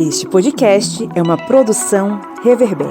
Este podcast é uma produção Reverber.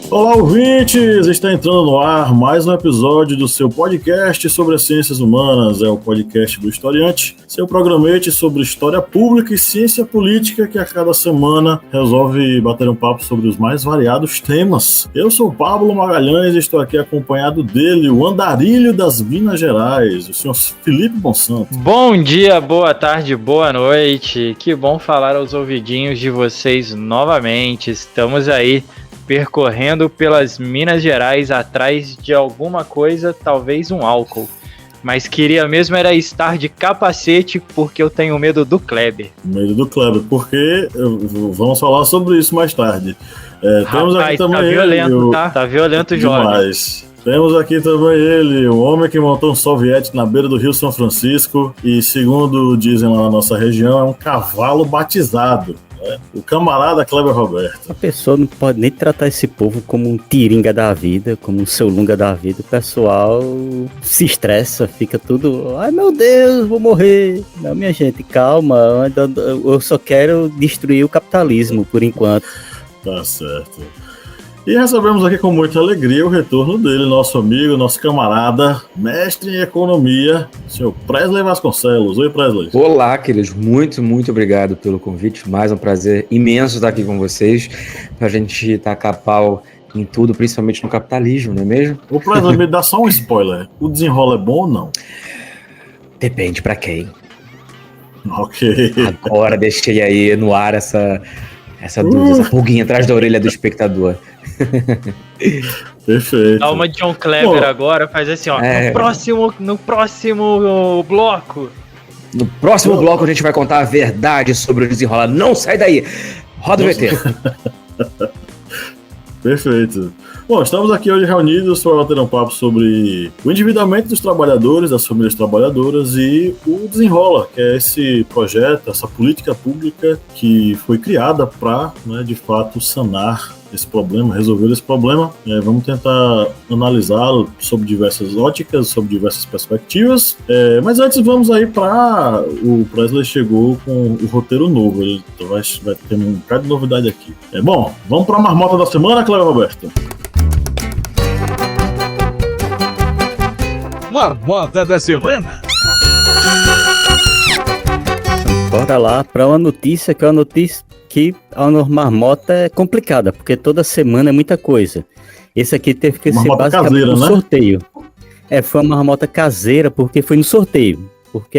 Olá, ouvintes! Está entrando no ar mais um episódio do seu podcast sobre as ciências humanas. É o podcast do Historiante, seu programete sobre história pública e ciência política que a cada semana resolve bater um papo sobre os mais variados temas. Eu sou Pablo Magalhães e estou aqui acompanhado dele, o andarilho das Minas Gerais, o senhor Felipe Monsanto. Bom dia, boa tarde, boa noite. Que bom falar aos ouvidinhos de vocês novamente. Estamos aí percorrendo pelas Minas Gerais atrás de alguma coisa, talvez um álcool. Mas queria mesmo era estar de capacete porque eu tenho medo do Kleber. Medo do Kleber, porque vamos falar sobre isso mais tarde. Temos aqui também tá violento, tá? Tá violento o jovem. Demais. Temos aqui também ele, o homem que montou um soviético na beira do Rio São Francisco e, segundo dizem lá na nossa região, é um cavalo batizado. O camarada Kleber Roberto. A pessoa não pode nem tratar esse povo como um tiringa da vida, como um seu lunga da vida. O pessoal se estressa, fica tudo... Ai, meu Deus, vou morrer. Não, minha gente, calma. Eu só quero destruir o capitalismo, por enquanto. Tá certo. E recebemos aqui com muita alegria o retorno dele, nosso amigo, nosso camarada, mestre em economia, o senhor Presley Vasconcelos. Oi, Presley. Olá, queridos. Muito obrigado pelo convite. Mais um prazer imenso estar aqui com vocês, pra gente tacar pau em tudo, principalmente no capitalismo, não é mesmo? O Presley, me dá só um spoiler. O desenrola é bom ou não? Depende pra quem. Ok. Agora deixei aí no ar essa dúvida, essa pulguinha atrás da orelha do espectador. Perfeito. Dá uma John Kleber agora, faz assim, ó. No próximo bloco. No próximo bloco a gente vai contar a verdade sobre o desenrolar. Não sai daí. Roda o VT. Perfeito. Bom, estamos aqui hoje reunidos para bater um papo sobre o endividamento dos trabalhadores, das famílias trabalhadoras e o Desenrola, que é esse projeto, essa política pública que foi criada para, de fato, sanar esse problema, resolver esse problema. Vamos tentar analisá-lo sob diversas óticas, sob diversas perspectivas. Mas antes vamos aí para... O Presley chegou com o roteiro novo, ele vai ter um bocado de novidade aqui. Bom, vamos para a marmota da semana, Cléber Roberto. Marmota da semana. Bora lá para uma notícia que é uma notícia que a marmota é complicada, porque toda semana é muita coisa. Esse aqui teve que ser basicamente caseira, um sorteio. Foi uma marmota caseira porque foi no sorteio. Porque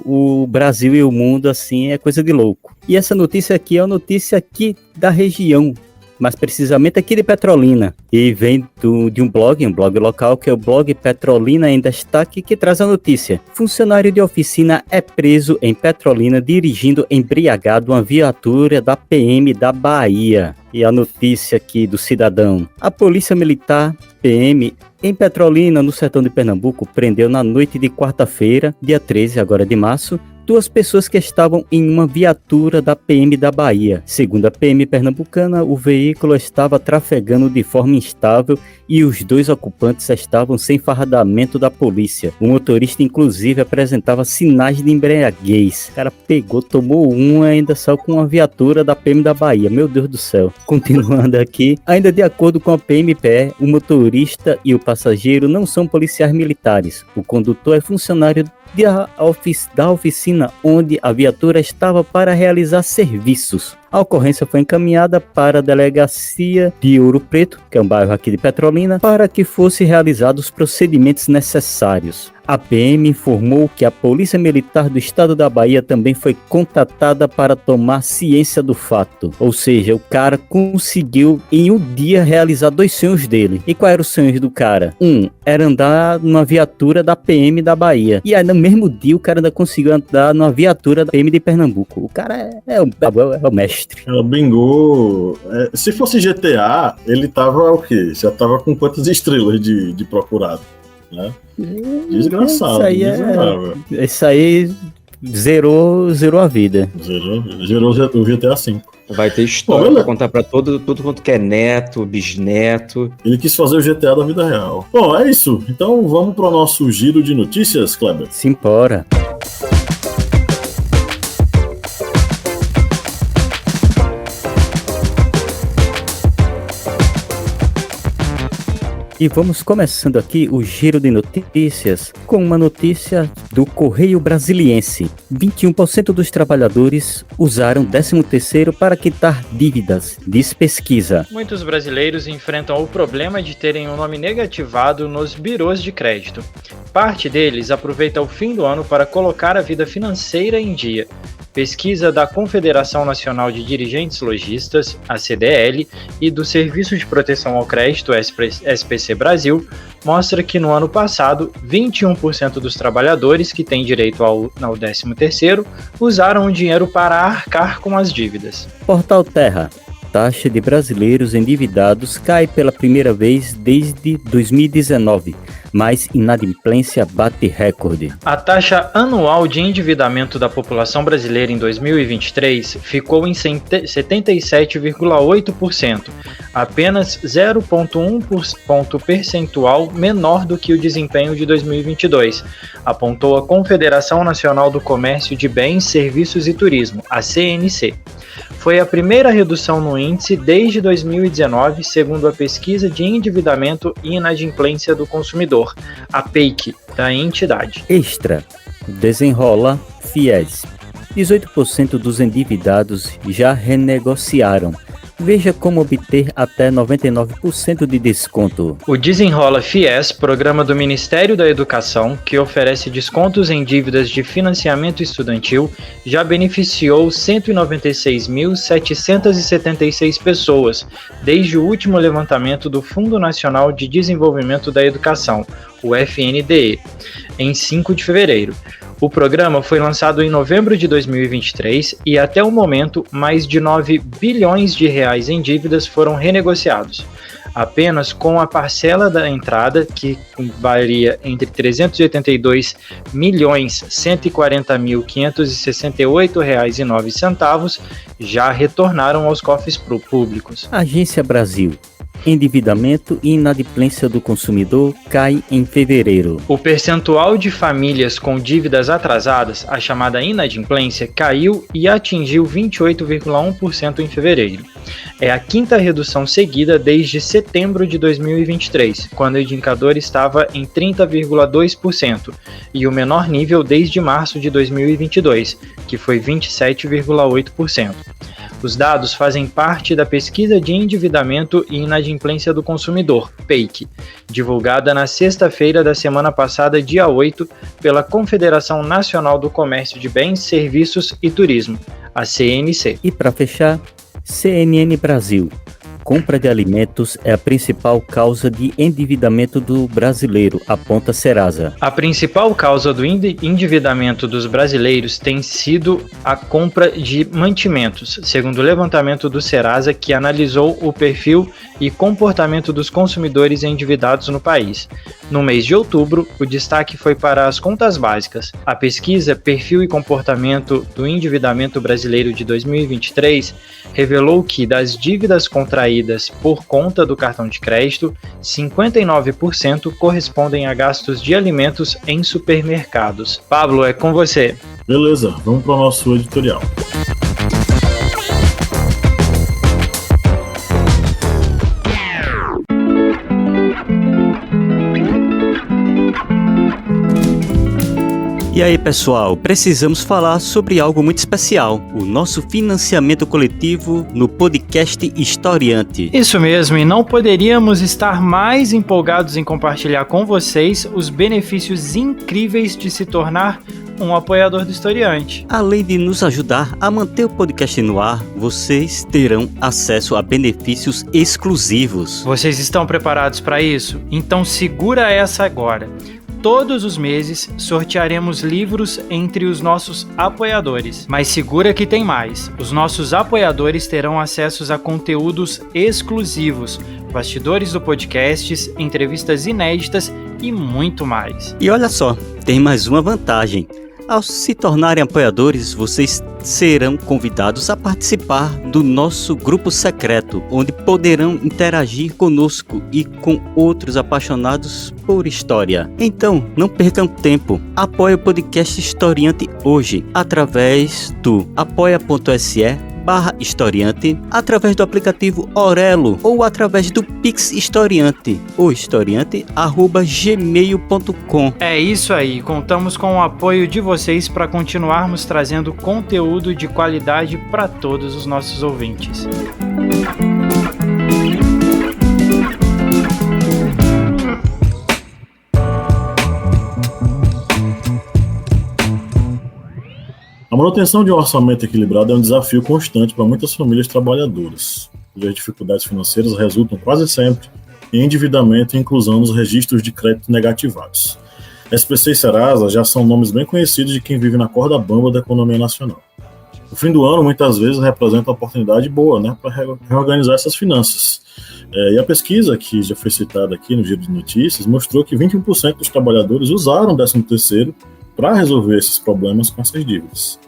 o Brasil e o mundo, assim, é coisa de louco. E essa notícia aqui é uma notícia aqui da região, mais precisamente aqui de Petrolina. E vem de um blog local, que é o blog Petrolina em Destaque, que traz a notícia. Funcionário de oficina é preso em Petrolina dirigindo embriagado uma viatura da PM da Bahia. E a notícia aqui do cidadão. A Polícia Militar, PM, em Petrolina, no sertão de Pernambuco, prendeu na noite de quarta-feira, dia 13 agora de março, 2 pessoas que estavam em uma viatura da PM da Bahia. Segundo a PM pernambucana, o veículo estava trafegando de forma instável e os 2 ocupantes estavam sem fardamento da polícia. O motorista, inclusive, apresentava sinais de embriaguez. O cara pegou, tomou ainda saiu com uma viatura da PM da Bahia. Meu Deus do céu. Continuando aqui, ainda de acordo com a PMPE, o motorista e o passageiro não são policiais militares. O condutor é funcionário da oficina onde a viatura estava para realizar serviços. A ocorrência foi encaminhada para a delegacia de Ouro Preto, que é um bairro aqui de Petrolina, para que fossem realizados os procedimentos necessários. A PM informou que a Polícia Militar do Estado da Bahia também foi contatada para tomar ciência do fato. Ou seja, o cara conseguiu em um dia realizar 2 sonhos dele. E quais eram os sonhos do cara? Era andar numa viatura da PM da Bahia. E aí no mesmo dia o cara ainda conseguiu andar numa viatura da PM de Pernambuco. O cara é o mestre. Ela bingou. Se fosse GTA, ele tava o quê? Já tava com quantas estrelas de procurado, né? Desgraçado. Isso aí zerou a vida. Zerou o GTA V. Vai ter história pra contar pra tudo quanto que é neto, bisneto. Ele quis fazer o GTA da vida real. Bom, é isso. Então vamos pro nosso giro de notícias, Kleber. Simbora. E vamos começando aqui o giro de notícias com uma notícia do Correio Brasiliense. 21% dos trabalhadores usaram 13º para quitar dívidas, diz pesquisa. Muitos brasileiros enfrentam o problema de terem um nome negativado nos birôs de crédito. Parte deles aproveita o fim do ano para colocar a vida financeira em dia. Pesquisa da Confederação Nacional de Dirigentes Lojistas, a CDL, e do Serviço de Proteção ao Crédito, SPC Brasil, mostra que no ano passado, 21% dos trabalhadores que têm direito ao 13º usaram o dinheiro para arcar com as dívidas. Portal Terra. Taxa de brasileiros endividados cai pela primeira vez desde 2019, mas inadimplência bate recorde. A taxa anual de endividamento da população brasileira em 2023 ficou em 77,8%, apenas 0,1 ponto percentual menor do que o desempenho de 2022, apontou a Confederação Nacional do Comércio de Bens, Serviços e Turismo, a CNC. Foi a primeira redução no índice desde 2019, segundo a Pesquisa de Endividamento e Inadimplência do Consumidor, a PEIC, da entidade. Extra. Desenrola FIES. 18% dos endividados já renegociaram. Veja como obter até 99% de desconto. O Desenrola FIES, programa do Ministério da Educação, que oferece descontos em dívidas de financiamento estudantil, já beneficiou 196.776 pessoas, desde o último levantamento do Fundo Nacional de Desenvolvimento da Educação, o FNDE, em 5 de fevereiro. O programa foi lançado em novembro de 2023 e, até o momento, mais de 9 bilhões de reais em dívidas foram renegociados. Apenas com a parcela da entrada, que varia entre R$ 382.140.568,09, já retornaram aos cofres públicos. Agência Brasil. Endividamento e inadimplência do consumidor cai em fevereiro. O percentual de famílias com dívidas atrasadas, a chamada inadimplência, caiu e atingiu 28,1% em fevereiro. É a quinta redução seguida desde setembro de 2023, quando o indicador estava em 30,2%, e o menor nível desde março de 2022, que foi 27,8%. Os dados fazem parte da Pesquisa de Endividamento e Inadimplência do Consumidor, PEIC, divulgada na sexta-feira da semana passada, dia 8, pela Confederação Nacional do Comércio de Bens, Serviços e Turismo, a CNC. E para fechar, CNN Brasil. Compra de alimentos é a principal causa de endividamento do brasileiro, aponta Serasa. A principal causa do endividamento dos brasileiros tem sido a compra de mantimentos, segundo o levantamento do Serasa, que analisou o perfil e comportamento dos consumidores endividados no país. No mês de outubro, o destaque foi para as contas básicas. A pesquisa Perfil e Comportamento do Endividamento Brasileiro de 2023 revelou que, das dívidas contraídas por conta do cartão de crédito, 59% correspondem a gastos de alimentos em supermercados. Pablo, é com você. Beleza, vamos para o nosso editorial. E aí, pessoal, precisamos falar sobre algo muito especial, o nosso financiamento coletivo no podcast Historiante. Isso mesmo, e não poderíamos estar mais empolgados em compartilhar com vocês os benefícios incríveis de se tornar um apoiador do Historiante. Além de nos ajudar a manter o podcast no ar, vocês terão acesso a benefícios exclusivos. Vocês estão preparados para isso? Então segura essa agora. Todos os meses sortearemos livros entre os nossos apoiadores. Mas segura que tem mais. Os nossos apoiadores terão acesso a conteúdos exclusivos, bastidores do podcast, entrevistas inéditas e muito mais. E olha só, tem mais uma vantagem. Ao se tornarem apoiadores, vocês serão convidados a participar do nosso grupo secreto, onde poderão interagir conosco e com outros apaixonados por história. Então, não percam tempo. Apoie o podcast Historiante hoje, através do apoia.se/historiante, através do aplicativo Orelo ou através do Pix Historiante, ou historiante@gmail.com. É isso aí, contamos com o apoio de vocês para continuarmos trazendo conteúdo de qualidade para todos os nossos ouvintes. A manutenção de um orçamento equilibrado é um desafio constante para muitas famílias trabalhadoras, cujas dificuldades financeiras resultam quase sempre em endividamento e inclusão nos registros de crédito negativados. SPC e Serasa já são nomes bem conhecidos de quem vive na corda bamba da economia nacional. O fim do ano muitas vezes representa uma oportunidade boa, para reorganizar essas finanças. E a pesquisa que já foi citada aqui no Giro de Notícias mostrou que 21% dos trabalhadores usaram o 13º para resolver esses problemas com essas dívidas.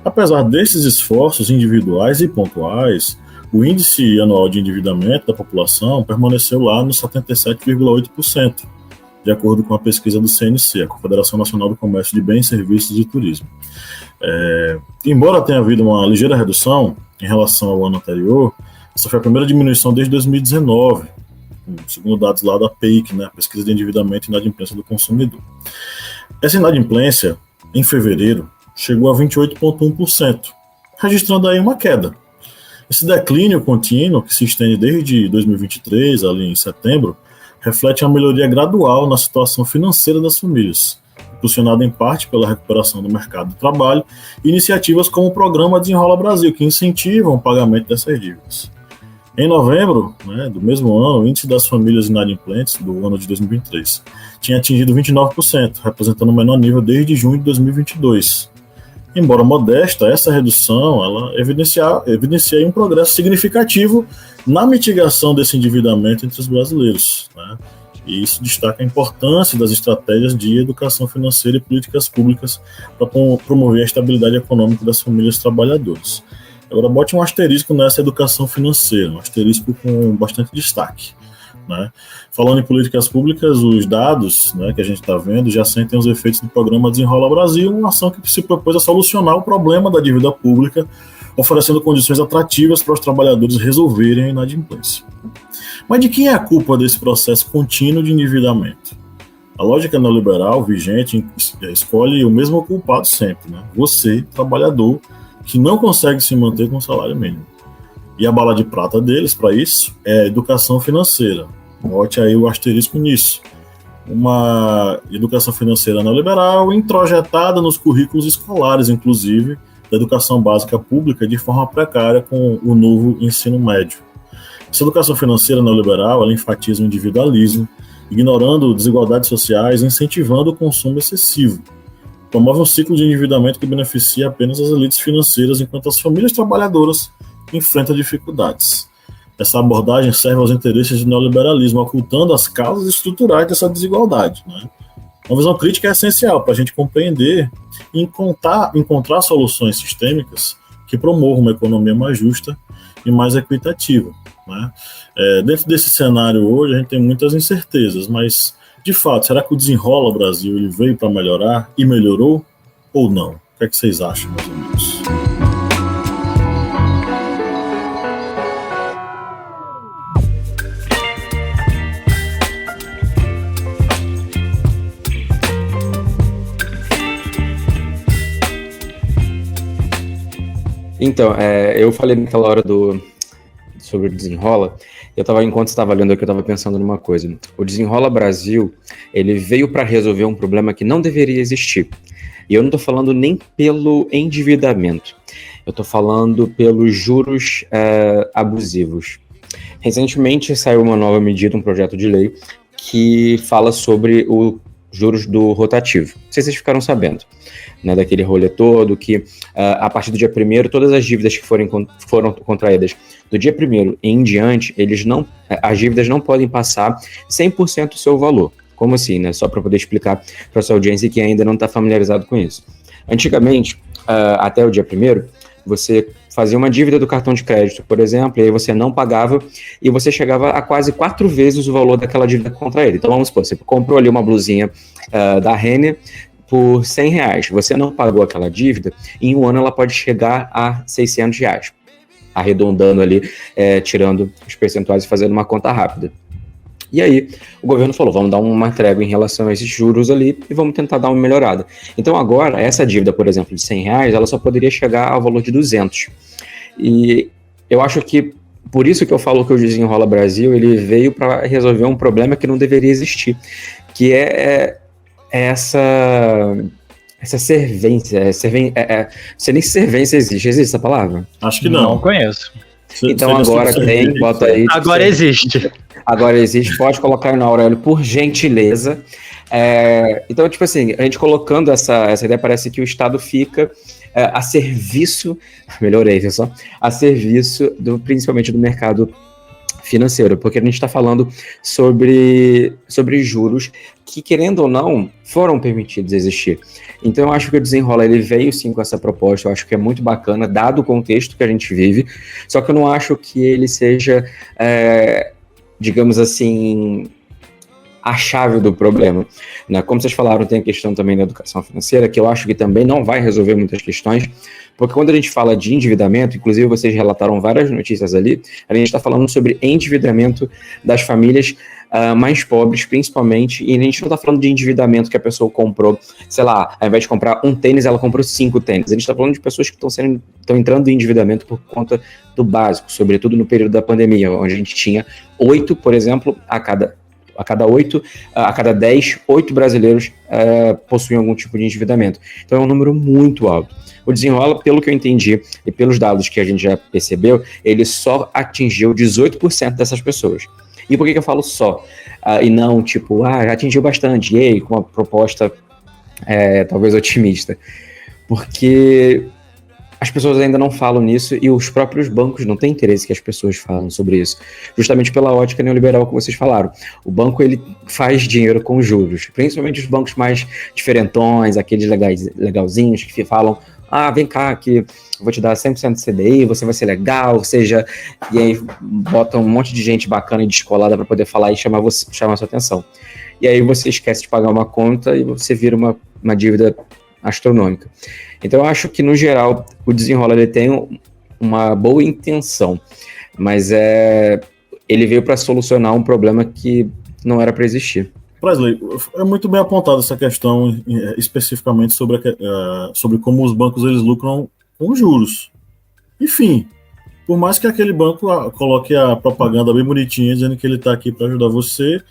Apesar desses esforços individuais e pontuais, o índice anual de endividamento da população permaneceu lá nos 77,8%, de acordo com a pesquisa do CNC, a Confederação Nacional do Comércio de Bens, Serviços e Turismo. Embora tenha havido uma ligeira redução em relação ao ano anterior, essa foi a primeira diminuição desde 2019, segundo dados lá da PEIC, a Pesquisa de Endividamento e Inadimplência do Consumidor. Essa inadimplência, em fevereiro, chegou a 28,1%, registrando aí uma queda. Esse declínio contínuo, que se estende desde 2023, ali em setembro, reflete uma melhoria gradual na situação financeira das famílias, impulsionada em parte pela recuperação do mercado do trabalho e iniciativas como o Programa Desenrola Brasil, que incentivam o pagamento dessas dívidas. Em novembro do mesmo ano, o índice das famílias inadimplentes do ano de 2023 tinha atingido 29%, representando o menor nível desde junho de 2022. Embora modesta, essa redução ela evidencia um progresso significativo na mitigação desse endividamento entre os brasileiros. E isso destaca a importância das estratégias de educação financeira e políticas públicas para promover a estabilidade econômica das famílias trabalhadoras. Agora, bote um asterisco nessa educação financeira, um asterisco com bastante destaque. Falando em políticas públicas, os dados que a gente está vendo já sentem os efeitos do Programa Desenrola Brasil, uma ação que se propôs a solucionar o problema da dívida pública, oferecendo condições atrativas para os trabalhadores resolverem a inadimplência. Mas de quem é a culpa desse processo contínuo de endividamento? A lógica neoliberal vigente escolhe o mesmo culpado sempre, você, trabalhador, que não consegue se manter com o salário mínimo. E a bala de prata deles, para isso, é a educação financeira. Bote aí o asterisco nisso. Uma educação financeira neoliberal introjetada nos currículos escolares, inclusive, da educação básica pública, de forma precária com o novo ensino médio. Essa educação financeira neoliberal, ela enfatiza o individualismo, ignorando desigualdades sociais e incentivando o consumo excessivo. Promove um ciclo de endividamento que beneficia apenas as elites financeiras, enquanto as famílias trabalhadoras enfrentam dificuldades. Essa abordagem serve aos interesses do neoliberalismo, ocultando as causas estruturais dessa desigualdade. Uma visão crítica é essencial para a gente compreender e encontrar soluções sistêmicas que promovam uma economia mais justa e mais equitativa. Dentro desse cenário hoje, a gente tem muitas incertezas, mas, de fato, será que o Desenrola Brasil ele veio para melhorar e melhorou ou não? O que é que vocês acham, mais ou menos? Então, eu falei naquela hora sobre o Desenrola, enquanto estava lendo aqui, eu estava pensando numa coisa. O Desenrola Brasil, ele veio para resolver um problema que não deveria existir. E eu não estou falando nem pelo endividamento, eu estou falando pelos juros abusivos. Recentemente saiu uma nova medida, um projeto de lei, que fala sobre os juros do rotativo. Não sei se vocês ficaram sabendo, daquele rolê todo, que a partir do dia 1º, todas as dívidas que foram contraídas do dia 1º em diante, as dívidas não podem passar 100% do seu valor. Como assim, Só para poder explicar para a sua audiência que ainda não está familiarizado com isso. Antigamente, até o dia 1º, você fazia uma dívida do cartão de crédito, por exemplo, e aí você não pagava e você chegava a quase 4 vezes o valor daquela dívida contra ele. Então vamos supor, você comprou ali uma blusinha da Renner por R$100, você não pagou aquela dívida, em um ano ela pode chegar a R$600, arredondando ali, tirando os percentuais e fazendo uma conta rápida. E aí, o governo falou, vamos dar uma trégua em relação a esses juros ali e vamos tentar dar uma melhorada. Então agora, essa dívida, por exemplo, de R$100, ela só poderia chegar ao valor de 200. E eu acho que, por isso que eu falo que o Desenrola Brasil, ele veio para resolver um problema que não deveria existir, que é essa servência, não sei nem se servência existe essa palavra? Acho que não. Não conheço. Então agora tem, bota aí. Agora existe. Agora existe, pode colocar aí no Aurélio, por gentileza. Então, tipo assim, a gente colocando essa ideia, parece que o Estado fica a serviço, melhorei, viu só? A serviço, principalmente do mercado financeiro, porque a gente está falando sobre juros que, querendo ou não, foram permitidos existir. Então eu acho que o Desenrola, ele veio sim com essa proposta, eu acho que é muito bacana, dado o contexto que a gente vive, só que eu não acho que ele seja, digamos assim, a chave do problema, né? Como vocês falaram, tem a questão também da educação financeira, que eu acho que também não vai resolver muitas questões, porque quando a gente fala de endividamento, inclusive vocês relataram várias notícias ali, a gente está falando sobre endividamento das famílias mais pobres, principalmente, e a gente não está falando de endividamento que a pessoa comprou, sei lá, ao invés de comprar um tênis, ela comprou 5 tênis. A gente está falando de pessoas que estão entrando em endividamento por conta do básico, sobretudo no período da pandemia, onde a gente tinha 8, por exemplo, a cada 10, 8 brasileiros possuem algum tipo de endividamento. Então é um número muito alto. O Desenrola, pelo que eu entendi e pelos dados que a gente já percebeu, ele só atingiu 18% dessas pessoas. E por que eu falo só? E não tipo, já atingiu bastante, e aí, com uma proposta talvez otimista. Porque as pessoas ainda não falam nisso e os próprios bancos não têm interesse que as pessoas falem sobre isso. Justamente pela ótica neoliberal que vocês falaram. O banco, ele faz dinheiro com juros. Principalmente os bancos mais diferentões, aqueles legalzinhos que falam, vem cá que eu vou te dar 100% de CDI, você vai ser legal, ou seja, e aí botam um monte de gente bacana e descolada para poder falar e chamar a sua atenção. E aí você esquece de pagar uma conta e você vira uma dívida astronômica. Então eu acho que, no geral, o Desenrola, ele tem uma boa intenção, mas ele veio para solucionar um problema que não era para existir. Presley, é muito bem apontada essa questão especificamente sobre como os bancos eles lucram com juros. Enfim, por mais que aquele banco coloque a propaganda bem bonitinha, dizendo que ele está aqui para ajudar você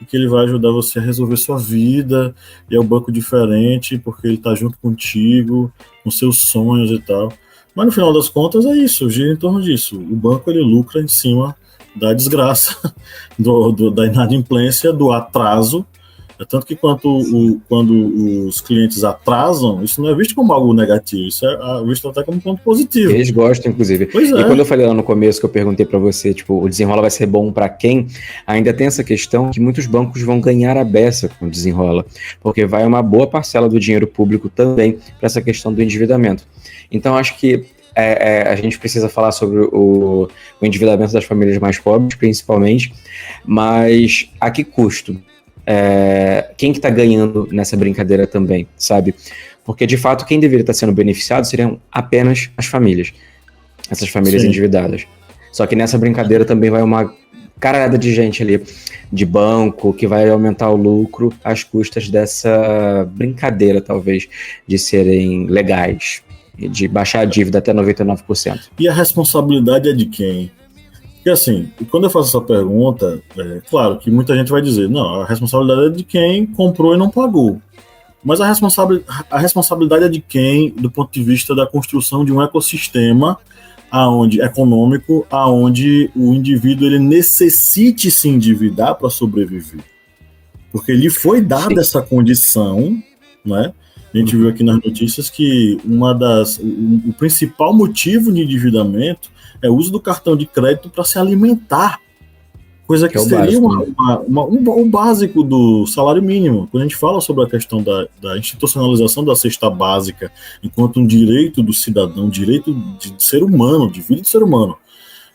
e que ele vai ajudar você a resolver sua vida, e é um banco diferente porque ele está junto contigo, com seus sonhos e tal. Mas no final das contas é isso, gira em torno disso. O banco ele lucra em cima da desgraça, da inadimplência, do atraso. Tanto que quando os clientes atrasam, isso não é visto como algo negativo, isso é visto até como um ponto positivo. Eles gostam, inclusive. Pois é. E quando eu falei lá no começo, que eu perguntei para você, tipo, o Desenrola vai ser bom para quem? Ainda tem essa questão que muitos bancos vão ganhar a beça com o Desenrola, porque vai uma boa parcela do dinheiro público também para essa questão do endividamento. Então, acho que a gente precisa falar sobre o endividamento das famílias mais pobres, principalmente, mas a que custo? Quem que está ganhando nessa brincadeira também, sabe? Porque, de fato, quem deveria estar sendo beneficiado seriam apenas as famílias, essas famílias endividadas. Só que nessa brincadeira também vai uma caralhada de gente ali, de banco, que vai aumentar o lucro às custas dessa brincadeira, talvez, de serem legais, de baixar a dívida até 99%. E a responsabilidade é de quem? Porque assim, quando eu faço essa pergunta, claro que muita gente vai dizer, não, a responsabilidade é de quem comprou e não pagou. Mas a responsabilidade é de quem, do ponto de vista da construção de um ecossistema econômico, aonde o indivíduo ele necessite se endividar para sobreviver. Porque lhe foi dada essa condição, né? A gente viu aqui nas notícias que o principal motivo de endividamento é o uso do cartão de crédito para se alimentar. coisa que seria o básico do salário mínimo. Quando a gente fala sobre a questão da institucionalização da cesta básica enquanto um direito do cidadão, direito de ser humano, de vida de ser humano,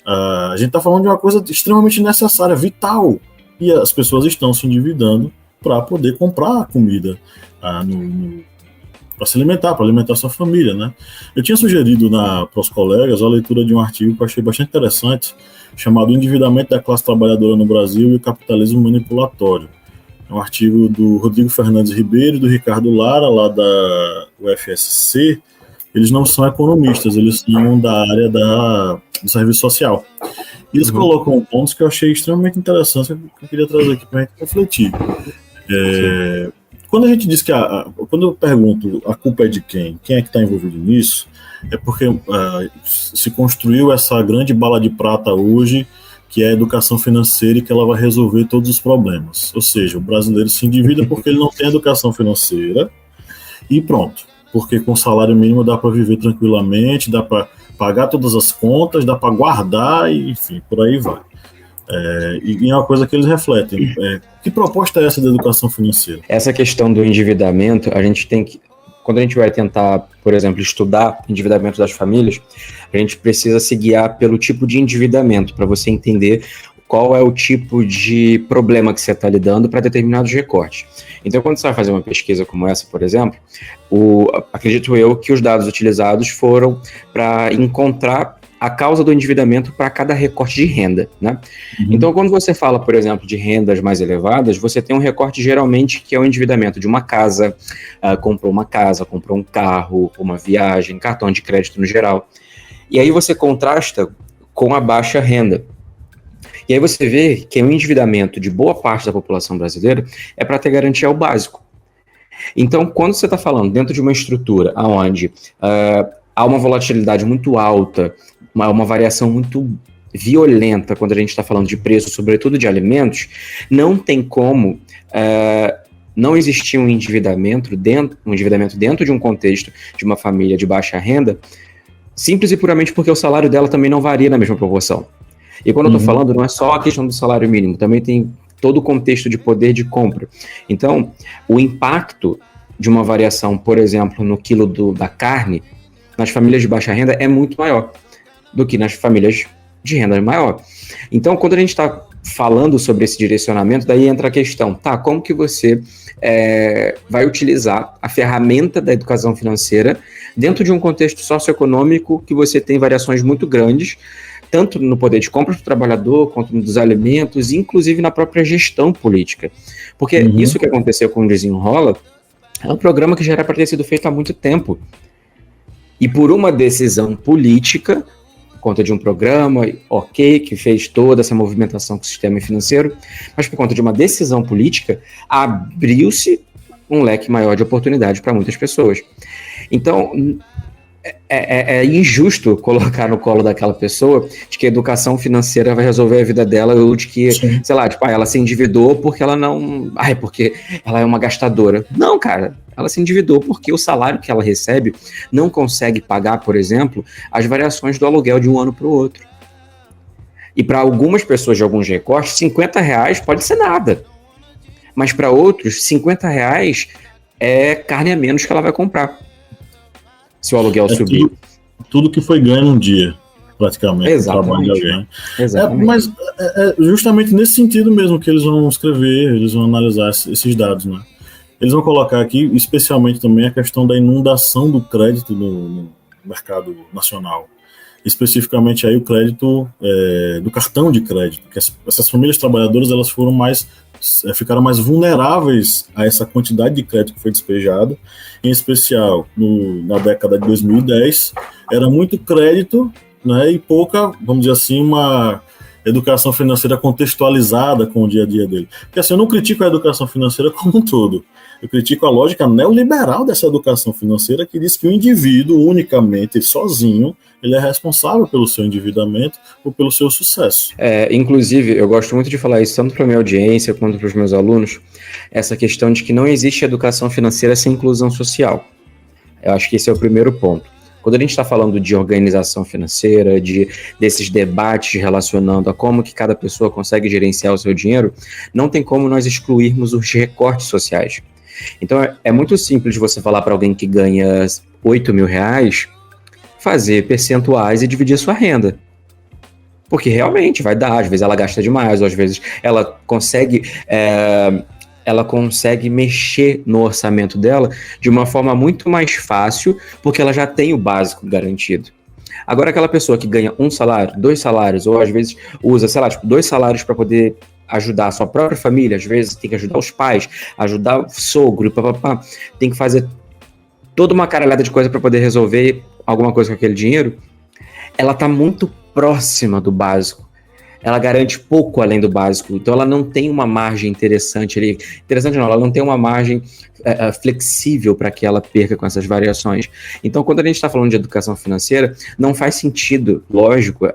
a gente está falando de uma coisa extremamente necessária, vital, e as pessoas estão se endividando para poder comprar comida para se alimentar, para alimentar sua família, né? Eu tinha sugerido para os colegas a leitura de um artigo que eu achei bastante interessante, chamado Endividamento da Classe Trabalhadora no Brasil e o Capitalismo Manipulatório. É um artigo do Rodrigo Fernandes Ribeiro e do Ricardo Lara, lá da UFSC. Eles não são economistas, eles são da área do serviço social. E eles colocam pontos que eu achei extremamente interessantes, que eu queria trazer aqui para a gente refletir. Quando a gente diz que quando eu pergunto a culpa é de quem é que está envolvido nisso, é porque se construiu essa grande bala de prata hoje, que é a educação financeira, e que ela vai resolver todos os problemas. Ou seja, o brasileiro se endivida porque ele não tem educação financeira e pronto. Porque com salário mínimo dá para viver tranquilamente, dá para pagar todas as contas, dá para guardar, e, enfim, por aí vai. E é uma coisa que eles refletem. Que proposta é essa da educação financeira? Essa questão do endividamento, a gente tem que, quando a gente vai tentar, por exemplo, estudar o endividamento das famílias, a gente precisa se guiar pelo tipo de endividamento, para você entender qual é o tipo de problema que você está lidando para determinados recortes. Então, quando você vai fazer uma pesquisa como essa, por exemplo, acredito eu que os dados utilizados foram para encontrar a causa do endividamento para cada recorte de renda, né? Então, quando você fala, por exemplo, de rendas mais elevadas, você tem um recorte geralmente que é o endividamento de uma casa, comprou um carro, uma viagem, cartão de crédito no geral. E aí você contrasta com a baixa renda. E aí você vê que o endividamento de boa parte da população brasileira é para ter garantia ao básico. Então, quando você está falando dentro de uma estrutura onde há uma volatilidade muito alta, uma variação muito violenta quando a gente está falando de preço, sobretudo de alimentos, não tem como não existir um endividamento dentro de um contexto de uma família de baixa renda, simples e puramente porque o salário dela também não varia na mesma proporção. E quando eu estou falando, não é só a questão do salário mínimo, também tem todo o contexto de poder de compra. Então, o impacto de uma variação, por exemplo, no quilo da carne, nas famílias de baixa renda é muito maior do que nas famílias de renda maior. Então, quando a gente está falando sobre esse direcionamento, daí entra a questão, tá, como que você vai utilizar a ferramenta da educação financeira dentro de um contexto socioeconômico que você tem variações muito grandes, tanto no poder de compra do trabalhador, quanto nos alimentos, inclusive na própria gestão política. Porque isso que aconteceu com o Desenrola é um programa que já era para ter sido feito há muito tempo. E por uma decisão política, por conta de um programa, que fez toda essa movimentação com o sistema financeiro, mas por conta de uma decisão política, abriu-se um leque maior de oportunidade para muitas pessoas. Então, é injusto colocar no colo daquela pessoa de que a educação financeira vai resolver a vida dela, ou de que, sim, sei lá, ela se endividou porque ela não... porque ela é uma gastadora. Não, cara, ela se endividou porque o salário que ela recebe não consegue pagar, por exemplo, as variações do aluguel de um ano para o outro. E para algumas pessoas de alguns recortes, R$50 pode ser nada. Mas para outros, R$50 é carne a menos que ela vai comprar, se o aluguel subir. Tudo que foi ganho num dia, praticamente. Exatamente. Mas é justamente nesse sentido mesmo que eles vão escrever, eles vão analisar esses dados, né? Eles vão colocar aqui, especialmente também, a questão da inundação do crédito no mercado nacional. Especificamente aí o crédito do cartão de crédito, que essas famílias trabalhadoras elas ficaram mais vulneráveis a essa quantidade de crédito que foi despejado, em especial na década de 2010, era muito crédito, né, e pouca, vamos dizer assim, uma educação financeira contextualizada com o dia a dia dele. Porque assim, eu não critico a educação financeira como um todo, eu critico a lógica neoliberal dessa educação financeira que diz que o indivíduo, unicamente, sozinho, ele é responsável pelo seu endividamento ou pelo seu sucesso. Inclusive, eu gosto muito de falar isso tanto para a minha audiência quanto para os meus alunos, essa questão de que não existe educação financeira sem inclusão social. Eu acho que esse é o primeiro ponto. Quando a gente está falando de organização financeira, desses debates relacionando a como que cada pessoa consegue gerenciar o seu dinheiro, não tem como nós excluirmos os recortes sociais. Então é muito simples você falar para alguém que ganha 8 mil reais, fazer percentuais e dividir a sua renda. Porque realmente vai dar, às vezes ela gasta demais, ou às vezes ela consegue mexer no orçamento dela de uma forma muito mais fácil, porque ela já tem o básico garantido. Agora, aquela pessoa que ganha 1 salário, 2 salários, ou às vezes usa, 2 salários para poder ajudar a sua própria família, às vezes tem que ajudar os pais, ajudar o sogro, tem que fazer toda uma caralhada de coisa para poder resolver alguma coisa com aquele dinheiro, ela está muito próxima do básico. Ela garante pouco além do básico, então ela não tem uma margem interessante ali. Interessante não, ela não tem uma margem flexível para que ela perca com essas variações. Então, quando a gente está falando de educação financeira, não faz sentido, lógico,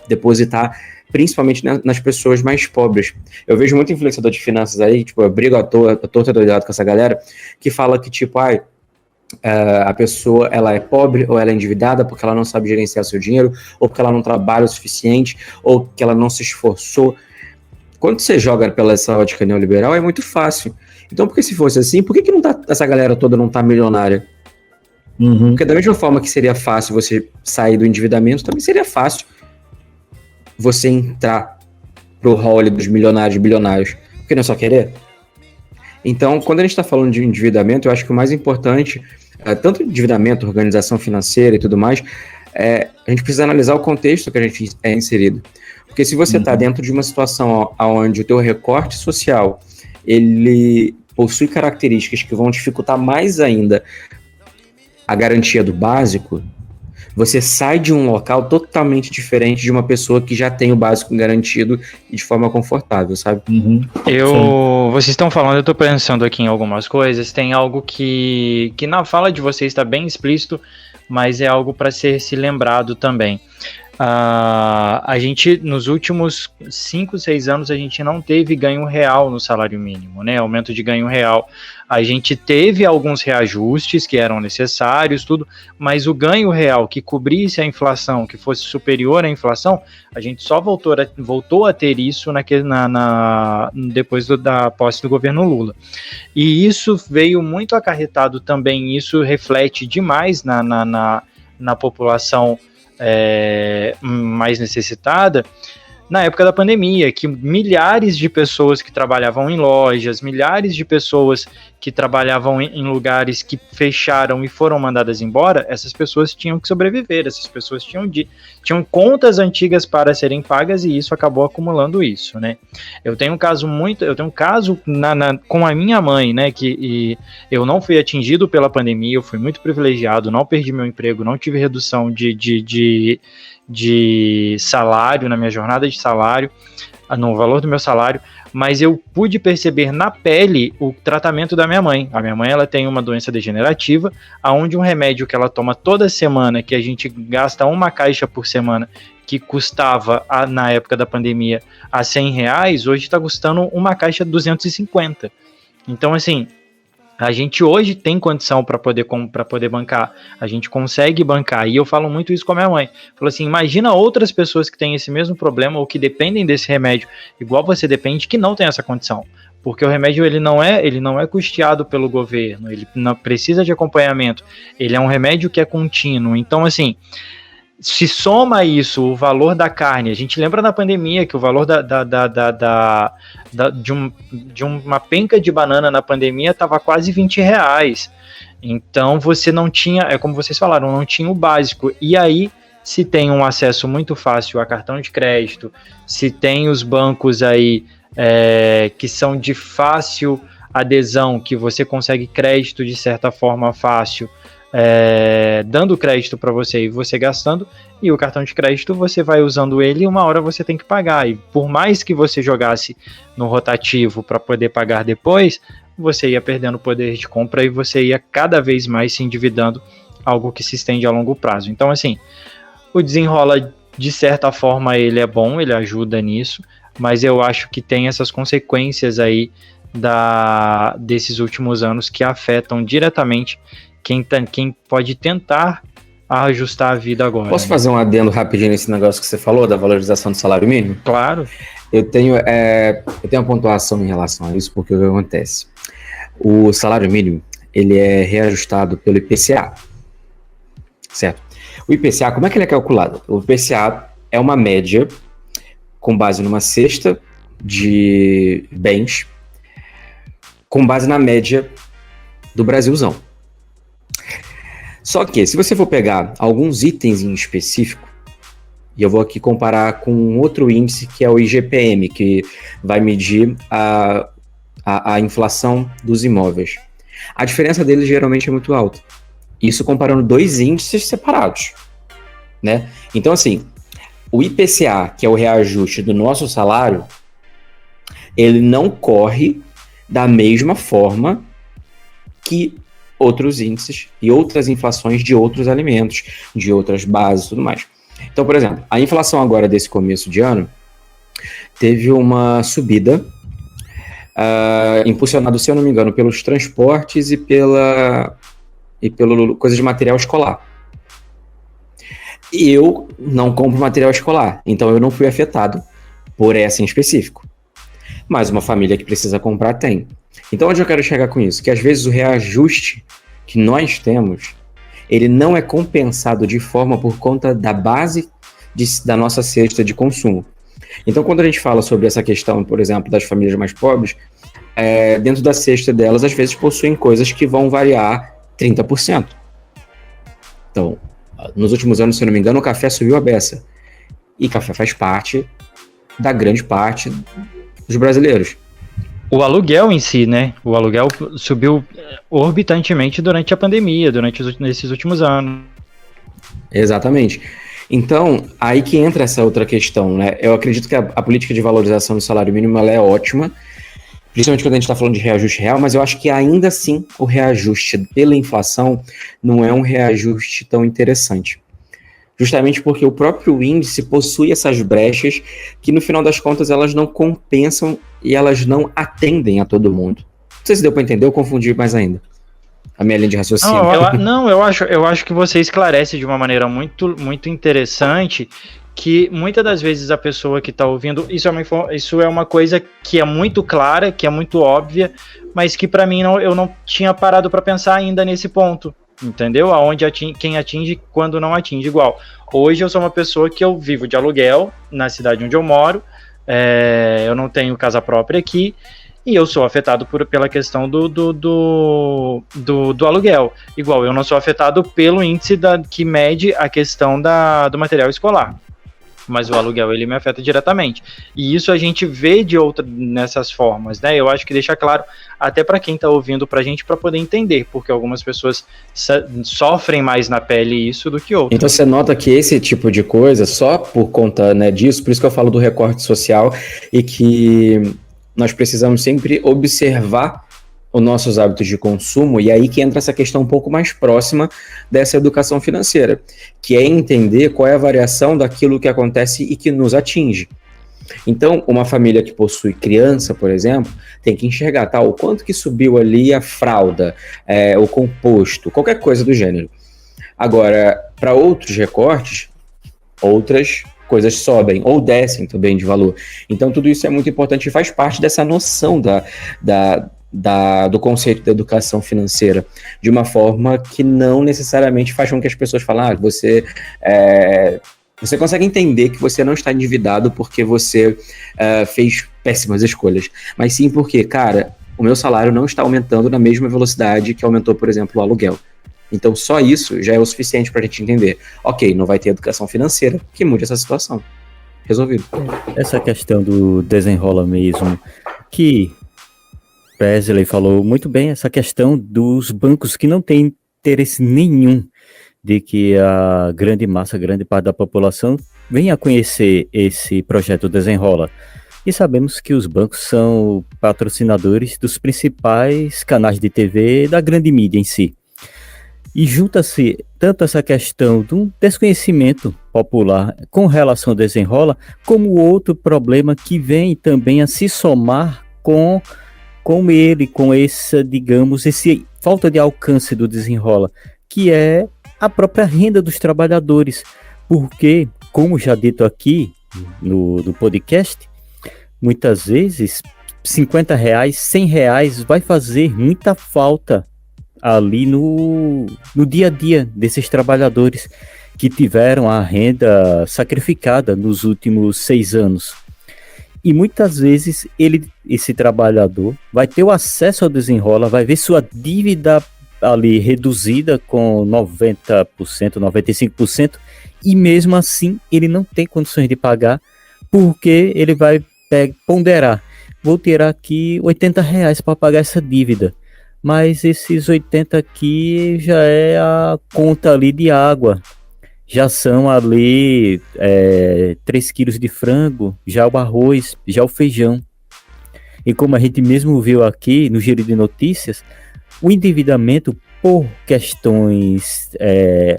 depositar principalmente nas pessoas mais pobres. Eu vejo muito influenciador de finanças aí, tipo, eu brigo à torta doidado com essa galera, que fala que, tipo, a pessoa ela é pobre ou ela é endividada porque ela não sabe gerenciar seu dinheiro, ou porque ela não trabalha o suficiente, ou que ela não se esforçou. Quando você joga pela essa ótica neoliberal, é muito fácil. Então, porque se fosse assim, por que não tá, essa galera toda não tá milionária? Uhum. Porque da mesma forma que seria fácil você sair do endividamento, também seria fácil você entrar pro hall dos milionários e bilionários. Porque não é só querer? Então, quando a gente está falando de endividamento, eu acho que o mais importante, tanto endividamento, organização financeira e tudo mais, a gente precisa analisar o contexto que a gente é inserido. Porque se você está dentro de uma situação onde o teu recorte social, ele possui características que vão dificultar mais ainda a garantia do básico, você sai de um local totalmente diferente de uma pessoa que já tem o básico garantido e de forma confortável, sabe? Uhum. Vocês estão falando, eu estou pensando aqui em algumas coisas, tem algo que na fala de vocês está bem explícito, mas é algo para ser se lembrado também. A gente, nos últimos 5, 6 anos, a gente não teve ganho real no salário mínimo, né? Aumento de ganho real. A gente teve alguns reajustes que eram necessários, tudo, mas o ganho real que cobrisse a inflação, que fosse superior à inflação, a gente só voltou a ter isso depois da posse do governo Lula. E isso veio muito acarretado também, isso reflete demais na população mais necessitada, na época da pandemia, que milhares de pessoas que trabalhavam em lojas, milhares de pessoas que trabalhavam em lugares que fecharam e foram mandadas embora, essas pessoas tinham que sobreviver, essas pessoas tinham contas antigas para serem pagas e isso acabou acumulando isso, né? Eu tenho um caso com a minha mãe, né, que eu não fui atingido pela pandemia, eu fui muito privilegiado, não perdi meu emprego, não tive redução de salário, na minha jornada de salário, no valor do meu salário, mas eu pude perceber na pele o tratamento da minha mãe. A minha mãe, ela tem uma doença degenerativa, onde um remédio que ela toma toda semana, que a gente gasta uma caixa por semana, que custava, na época da pandemia, a R$100, hoje está custando uma caixa de 250. Então, assim, a gente hoje tem condição para poder bancar, a gente consegue bancar, e eu falo muito isso com a minha mãe, falo assim, imagina outras pessoas que têm esse mesmo problema ou que dependem desse remédio, igual você depende, que não tem essa condição, porque o remédio ele não é custeado pelo governo, ele não precisa de acompanhamento, ele é um remédio que é contínuo, então assim, se soma isso, o valor da carne, a gente lembra na pandemia que o valor de uma penca de banana na pandemia estava quase R$20. Então você não tinha, como vocês falaram, não tinha o básico. E aí, se tem um acesso muito fácil a cartão de crédito, se tem os bancos aí que são de fácil adesão, que você consegue crédito de certa forma fácil, dando crédito para você e você gastando, e o cartão de crédito você vai usando ele e uma hora você tem que pagar, e por mais que você jogasse no rotativo para poder pagar depois, você ia perdendo poder de compra e você ia cada vez mais se endividando, algo que se estende a longo prazo. Então assim, o Desenrola de certa forma ele é bom, ele ajuda nisso, mas eu acho que tem essas consequências aí desses últimos anos que afetam diretamente quem pode tentar a ajustar a vida agora. Posso fazer um adendo rapidinho nesse negócio que você falou, da valorização do salário mínimo? Claro. Eu tenho uma pontuação em relação a isso, porque o que acontece? O salário mínimo, ele é reajustado pelo IPCA, certo? O IPCA, como é que ele é calculado? O IPCA é uma média com base numa cesta de bens, com base na média do Brasilzão. Só que, se você for pegar alguns itens em específico, e eu vou aqui comparar com outro índice que é o IGPM, que vai medir a inflação dos imóveis. A diferença deles geralmente é muito alta. Isso comparando dois índices separados, né? Então, assim, o IPCA, que é o reajuste do nosso salário, ele não corre da mesma forma que outros índices e outras inflações de outros alimentos, de outras bases e tudo mais. Então, por exemplo, a inflação agora desse começo de ano teve uma subida impulsionado, se eu não me engano, pelos transportes e pelo coisa de material escolar. Eu não compro material escolar, então eu não fui afetado por essa em específico. Mas uma família que precisa comprar tem. Então, onde eu quero chegar com isso? Que às vezes o reajuste que nós temos, ele não é compensado de forma por conta da base da nossa cesta de consumo. Então, quando a gente fala sobre essa questão, por exemplo, das famílias mais pobres, dentro da cesta delas, às vezes possuem coisas que vão variar 30%. Então, nos últimos anos, se eu não me engano, o café subiu a beça. E café faz parte da grande parte dos brasileiros. O aluguel em si, né? O aluguel subiu orbitantemente durante a pandemia, nesses últimos anos. Exatamente. Então, aí que entra essa outra questão, né? Eu acredito que a política de valorização do salário mínimo ela é ótima, principalmente quando a gente está falando de reajuste real, mas eu acho que ainda assim o reajuste pela inflação não é um reajuste tão interessante. Justamente porque o próprio índice possui essas brechas que, no final das contas, elas não compensam e elas não atendem a todo mundo. Não sei se deu para entender, eu confundi mais ainda a minha linha de raciocínio. Eu acho que você esclarece de uma maneira muito, muito interessante que muitas das vezes a pessoa que está ouvindo, isso é uma coisa que é muito clara, que é muito óbvia, mas que para mim eu não tinha parado para pensar ainda nesse ponto. Entendeu? Quem atinge quando não atinge igual. Hoje eu sou uma pessoa que eu vivo de aluguel na cidade onde eu moro, eu não tenho casa própria aqui e eu sou afetado pela questão do aluguel. Igual, eu não sou afetado pelo índice que mede a questão do material escolar, mas o aluguel ele me afeta diretamente. E isso a gente vê nessas formas, né? Eu acho que deixa claro até para quem está ouvindo pra gente, para poder entender, porque algumas pessoas sofrem mais na pele isso do que outras. Então você nota que esse tipo de coisa, só por conta, né, disso, por isso que eu falo do recorte social e que nós precisamos sempre observar os nossos hábitos de consumo, e aí que entra essa questão um pouco mais próxima dessa educação financeira, que é entender qual é a variação daquilo que acontece e que nos atinge. Então, uma família que possui criança, por exemplo, tem que enxergar, o quanto que subiu ali a fralda, o composto, qualquer coisa do gênero. Agora, para outros recortes, outras coisas sobem ou descem também de valor. Então, tudo isso é muito importante e faz parte dessa noção do conceito da educação financeira, de uma forma que não necessariamente faz com que as pessoas falem, você consegue entender que você não está endividado porque você fez péssimas escolhas, mas sim porque, cara, o meu salário não está aumentando na mesma velocidade que aumentou, por exemplo, o aluguel. Então só isso já é o suficiente para a gente entender. Ok, não vai ter educação financeira que mude essa situação. Resolvido. Essa questão do desenrola mesmo, que Presley falou muito bem, essa questão dos bancos que não têm interesse nenhum de que a grande massa, grande parte da população venha a conhecer esse projeto Desenrola. E sabemos que os bancos são patrocinadores dos principais canais de TV da grande mídia em si. E junta-se tanto essa questão de um desconhecimento popular com relação ao Desenrola, como outro problema que vem também a se somar com essa, digamos, esse falta de alcance do Desenrola, que é a própria renda dos trabalhadores, porque, como já dito aqui no podcast, muitas vezes R$50, R$100 vai fazer muita falta ali no dia a dia desses trabalhadores que tiveram a renda sacrificada nos últimos 6 anos. E muitas vezes esse trabalhador vai ter o acesso ao Desenrola, vai ver sua dívida ali reduzida com 90%, 95%, e mesmo assim ele não tem condições de pagar, porque ele vai ponderar, vou tirar aqui R$80 para pagar essa dívida, mas esses 80 aqui já é a conta ali de água, já são ali 3 quilos de frango, já o arroz, já o feijão. E como a gente mesmo viu aqui no Giro de Notícias, o endividamento por questões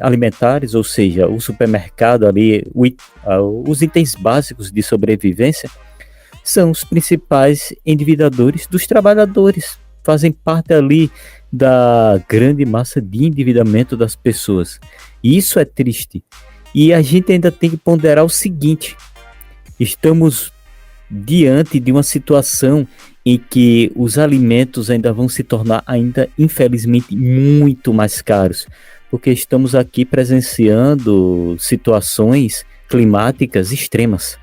alimentares, ou seja, o supermercado ali, os itens básicos de sobrevivência, são os principais endividadores dos trabalhadores, fazem parte ali da grande massa de endividamento das pessoas. E isso é triste. E a gente ainda tem que ponderar o seguinte: estamos diante de uma situação em que os alimentos ainda vão se tornar ainda, infelizmente, muito mais caros, porque estamos aqui presenciando situações climáticas extremas.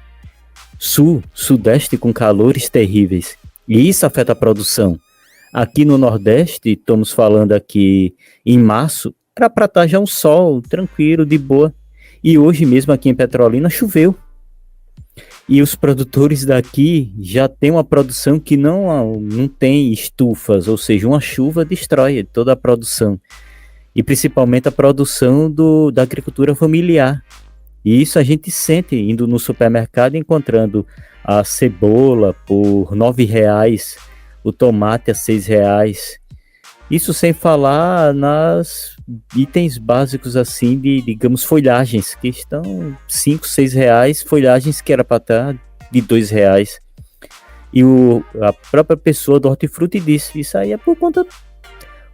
Sudeste com calores terríveis, e isso afeta a produção. Aqui no Nordeste, estamos falando aqui em março, era para estar já um sol tranquilo, de boa, e hoje mesmo aqui em Petrolina choveu. E os produtores daqui já têm uma produção que não tem estufas, ou seja, uma chuva destrói toda a produção. E principalmente a produção da agricultura familiar. E isso a gente sente indo no supermercado, encontrando a cebola por R$9, o tomate a R$6. Isso sem falar nas itens básicos assim de, digamos, folhagens, que estão R$5, R$6, folhagens que era para estar de R$2. E a própria pessoa do hortifruti disse, isso aí é por conta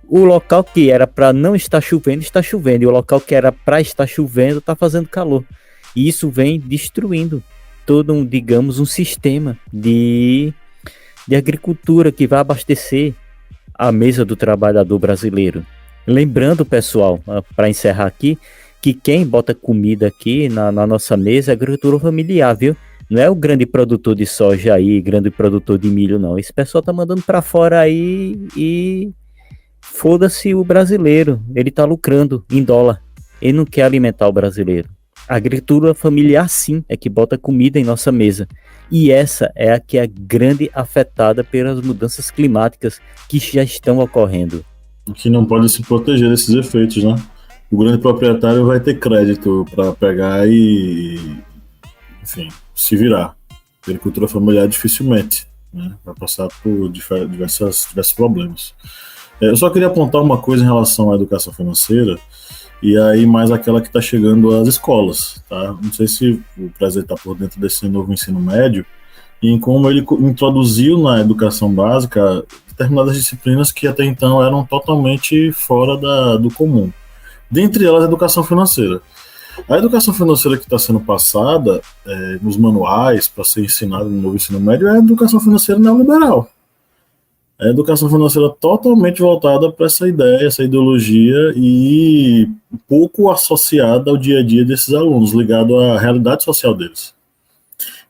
o local que era para não estar chovendo, está chovendo, e o local que era para estar chovendo está fazendo calor. E isso vem destruindo todo um sistema de agricultura que vai abastecer a mesa do trabalhador brasileiro. Lembrando, pessoal, para encerrar aqui, que quem bota comida aqui na nossa mesa é a agricultura familiar, viu? Não é o grande produtor de soja aí, grande produtor de milho, não. Esse pessoal tá mandando para fora aí e foda-se o brasileiro. Ele tá lucrando em dólar. Ele não quer alimentar o brasileiro. A agricultura familiar, sim, é que bota comida em nossa mesa. E essa é a que é grande afetada pelas mudanças climáticas que já estão ocorrendo. Que não pode se proteger desses efeitos, né? O grande proprietário vai ter crédito para pegar e, enfim, se virar. A agricultura familiar dificilmente, né? Vai passar por diversos problemas. Eu só queria apontar uma coisa em relação à educação financeira, e aí mais aquela que está chegando às escolas, tá? Não sei se o presidente está por dentro desse novo ensino médio, e em como ele introduziu na educação básica determinadas disciplinas que até então eram totalmente fora do comum. Dentre elas, a educação financeira. A educação financeira que está sendo passada nos manuais para ser ensinada no novo ensino médio é a educação financeira neoliberal. É a educação financeira totalmente voltada para essa ideia, essa ideologia, e pouco associada ao dia a dia desses alunos, ligado à realidade social deles.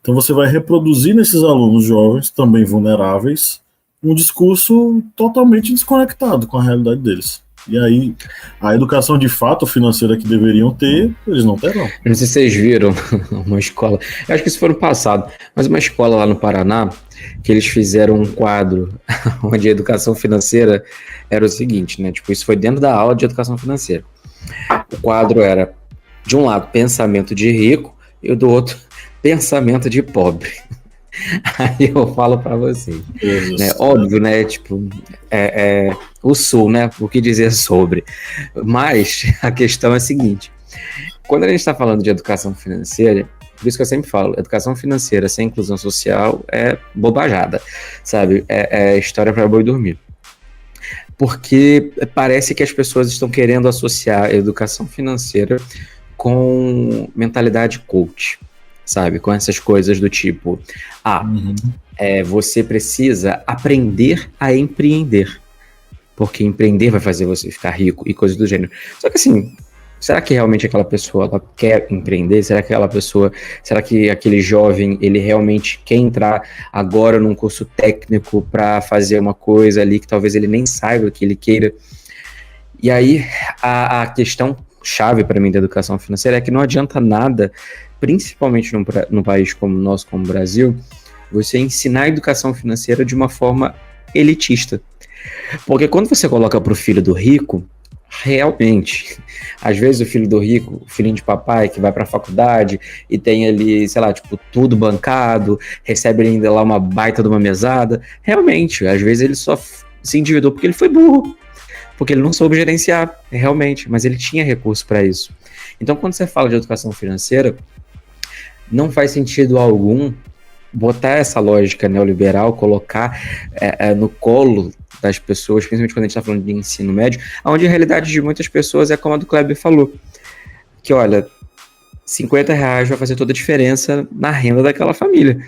Então você vai reproduzir nesses alunos jovens, também vulneráveis, um discurso totalmente desconectado com a realidade deles. E aí, a educação de fato financeira que deveriam ter, eles não terão. Não sei se vocês viram uma escola, eu acho que isso foi no passado, mas uma escola lá no Paraná, que eles fizeram um quadro onde a educação financeira era o seguinte, né? Tipo, isso foi dentro da aula de educação financeira. O quadro era, de um lado, pensamento de rico, e do outro, pensamento de pobre. Aí eu falo para vocês, né? Óbvio, né? Tipo, o Sul, né? O que dizer sobre. Mas a questão é a seguinte: quando a gente está falando de educação financeira, por isso que eu sempre falo, educação financeira sem inclusão social é bobajada, sabe? É história para boi dormir. porque parece que as pessoas estão querendo associar a educação financeira com mentalidade coach, sabe? Com essas coisas do tipo, você precisa aprender a empreender, porque empreender vai fazer você ficar rico e coisas do gênero. Só que assim, será que realmente aquela pessoa ela quer empreender? Será que aquele jovem, ele realmente quer entrar agora num curso técnico para fazer uma coisa ali que talvez ele nem saiba que ele queira? E aí, a questão chave para mim da educação financeira é que não adianta nada, principalmente num país como o nosso, como o Brasil, você ensinar a educação financeira de uma forma elitista. Porque quando você coloca para o filho do rico, realmente, às vezes o filho do rico, o filhinho de papai que vai para a faculdade e tem ali, sei lá, tipo, tudo bancado, recebe ainda lá uma baita de uma mesada, realmente, às vezes ele só se endividou porque ele foi burro, porque ele não soube gerenciar, realmente, mas ele tinha recurso para isso. Então, quando você fala de educação financeira, não faz sentido algum botar essa lógica neoliberal, colocar no colo das pessoas, principalmente quando a gente está falando de ensino médio, onde a realidade de muitas pessoas é como a do Kleber falou, que olha, R$50 vai fazer toda a diferença na renda daquela família.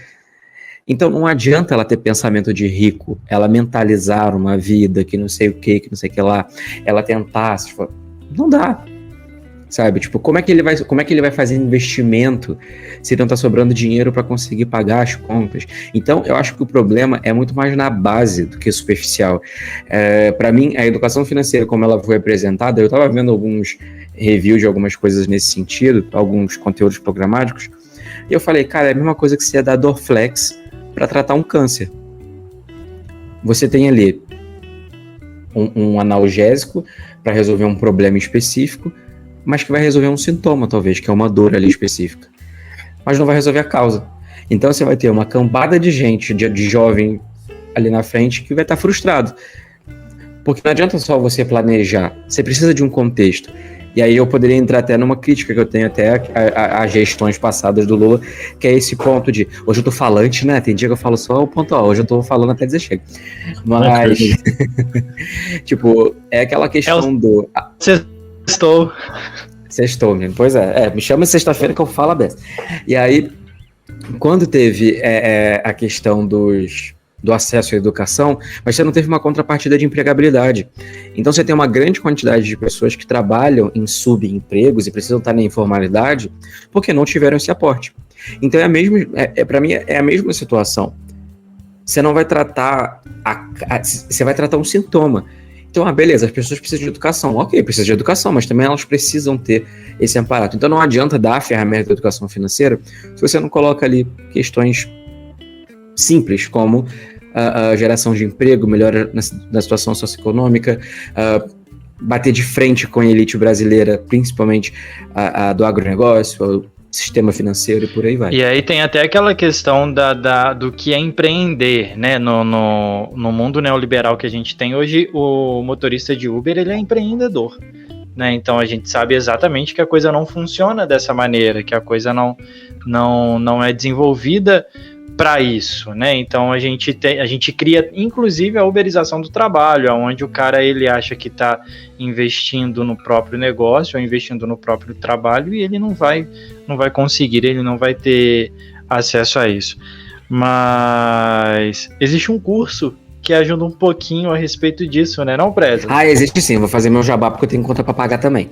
Então não adianta ela ter pensamento de rico, ela mentalizar uma vida que não sei o que não sei o que lá, ela tentar, não dá. Sabe, tipo, como é que ele vai fazer investimento se não tá sobrando dinheiro para conseguir pagar as contas? Então, eu acho que o problema é muito mais na base do que superficial. Para mim, a educação financeira, como ela foi apresentada, eu tava vendo alguns reviews de algumas coisas nesse sentido, alguns conteúdos programáticos, e eu falei, cara, é a mesma coisa que você ia dar Dorflex para tratar um câncer. Você tem ali um analgésico para resolver um problema específico, mas que vai resolver um sintoma, talvez, que é uma dor ali específica. Mas não vai resolver a causa. Então você vai ter uma cambada de gente, de jovem ali na frente, que vai estar frustrado. Porque não adianta só você planejar, você precisa de um contexto. E aí eu poderia entrar até numa crítica que eu tenho até a gestões passadas do Lula, que é esse ponto de, hoje eu tô falante, né? Tem dia que eu falo só o ponto A, hoje eu tô falando até dizer chega. Mas, tipo, é aquela questão do... Sextou, mesmo. Pois me chama sexta-feira que eu falo a beça. E aí, quando teve a questão do acesso à educação, mas você não teve uma contrapartida de empregabilidade. Então você tem uma grande quantidade de pessoas que trabalham em subempregos e precisam estar na informalidade porque não tiveram esse aporte. Então para mim é a mesma situação. Você não vai tratar você vai tratar um sintoma. Então, beleza, as pessoas precisam de educação. Ok, precisam de educação, mas também elas precisam ter esse amparato. Então, não adianta dar a ferramenta da educação financeira se você não coloca ali questões simples, como a geração de emprego, melhora na situação socioeconômica, bater de frente com a elite brasileira, principalmente a do agronegócio, sistema financeiro e por aí vai. E aí tem até aquela questão do que é empreender, né? No mundo neoliberal que a gente tem hoje, o motorista de Uber, ele é empreendedor, né? Então a gente sabe exatamente que a coisa não funciona dessa maneira, que a coisa não é desenvolvida para isso, né? Então a gente cria, inclusive, a uberização do trabalho, onde o cara ele acha que está investindo no próprio negócio ou investindo no próprio trabalho e ele não vai conseguir, ele não vai ter acesso a isso. Mas existe um curso que ajuda um pouquinho a respeito disso, né, não, Preza? Existe sim, vou fazer meu jabá porque eu tenho conta para pagar também.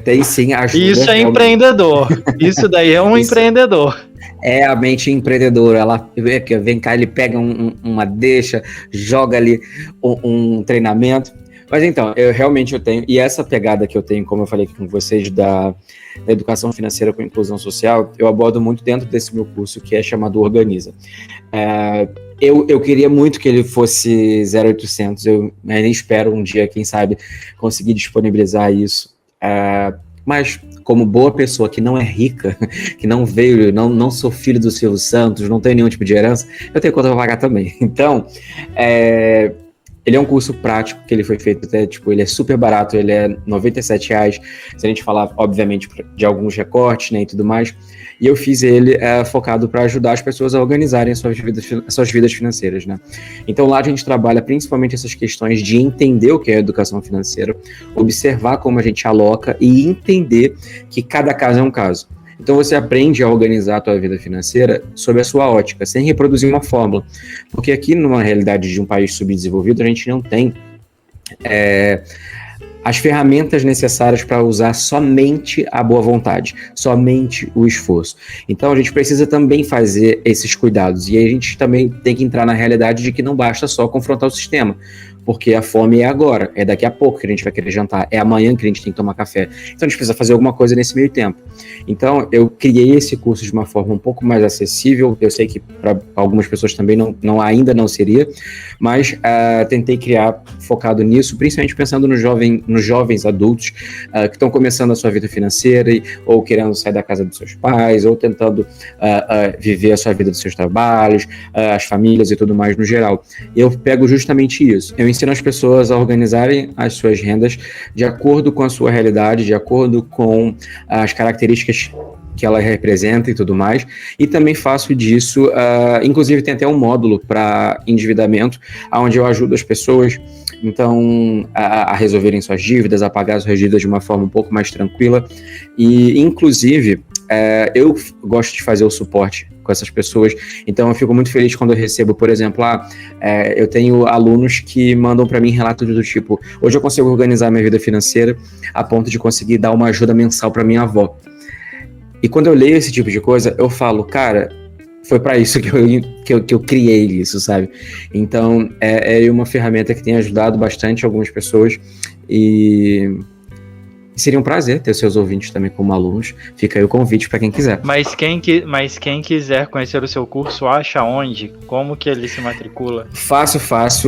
Tem sim, ajuda. Isso é empreendedor, isso daí é um empreendedor. É a mente empreendedora, ela vem cá, ele pega uma deixa, joga ali um treinamento. Mas então, eu tenho, e essa pegada que eu tenho, como eu falei aqui com vocês, da educação financeira com inclusão social, eu abordo muito dentro desse meu curso, que é chamado Organiza. Eu queria muito que ele fosse 0800, eu nem espero um dia, quem sabe, conseguir disponibilizar isso. Mas, como boa pessoa que não é rica, que não veio, não sou filho do Silvio Santos, não tenho nenhum tipo de herança, eu tenho conta para pagar também. Então, Ele é um curso prático, que ele foi feito até, tipo, ele é super barato, ele é R$97, se a gente falar, obviamente, de alguns recortes, né, e tudo mais. E eu fiz ele focado para ajudar as pessoas a organizarem suas vidas financeiras, né? Então lá a gente trabalha principalmente essas questões de entender o que é educação financeira, observar como a gente aloca e entender que cada caso é um caso. Então você aprende a organizar a tua vida financeira sob a sua ótica, sem reproduzir uma fórmula. Porque aqui, numa realidade de um país subdesenvolvido, a gente não tem as ferramentas necessárias para usar somente a boa vontade, somente o esforço. Então a gente precisa também fazer esses cuidados. E aí a gente também tem que entrar na realidade de que não basta só confrontar o sistema. Porque a fome é agora, é daqui a pouco que a gente vai querer jantar, é amanhã que a gente tem que tomar café. Então a gente precisa fazer alguma coisa nesse meio tempo. Então eu criei esse curso de uma forma um pouco mais acessível. Eu sei que para algumas pessoas também ainda não seria, mas tentei criar focado nisso, principalmente pensando nos jovens adultos que estão começando a sua vida financeira ou querendo sair da casa dos seus pais, ou tentando viver a sua vida dos seus trabalhos, as famílias e tudo mais no geral. Eu pego justamente isso. Eu ensino as pessoas a organizarem as suas rendas de acordo com a sua realidade, de acordo com as características que ela representa e tudo mais, e também faço disso, inclusive tem até um módulo para endividamento, onde eu ajudo as pessoas, então, a resolverem suas dívidas, a pagar suas dívidas de uma forma um pouco mais tranquila, e inclusive, eu gosto de fazer o suporte com essas pessoas, então eu fico muito feliz quando eu recebo, por exemplo, eu tenho alunos que mandam para mim relatos do tipo, hoje eu consigo organizar minha vida financeira a ponto de conseguir dar uma ajuda mensal para minha avó. E quando eu leio esse tipo de coisa, eu falo, cara, foi para isso que eu criei isso, sabe? Então, é uma ferramenta que tem ajudado bastante algumas pessoas e seria um prazer ter seus ouvintes também como alunos. Fica aí o convite para quem quiser. Mas quem quiser conhecer o seu curso, acha onde? Como que ele se matricula? Fácil.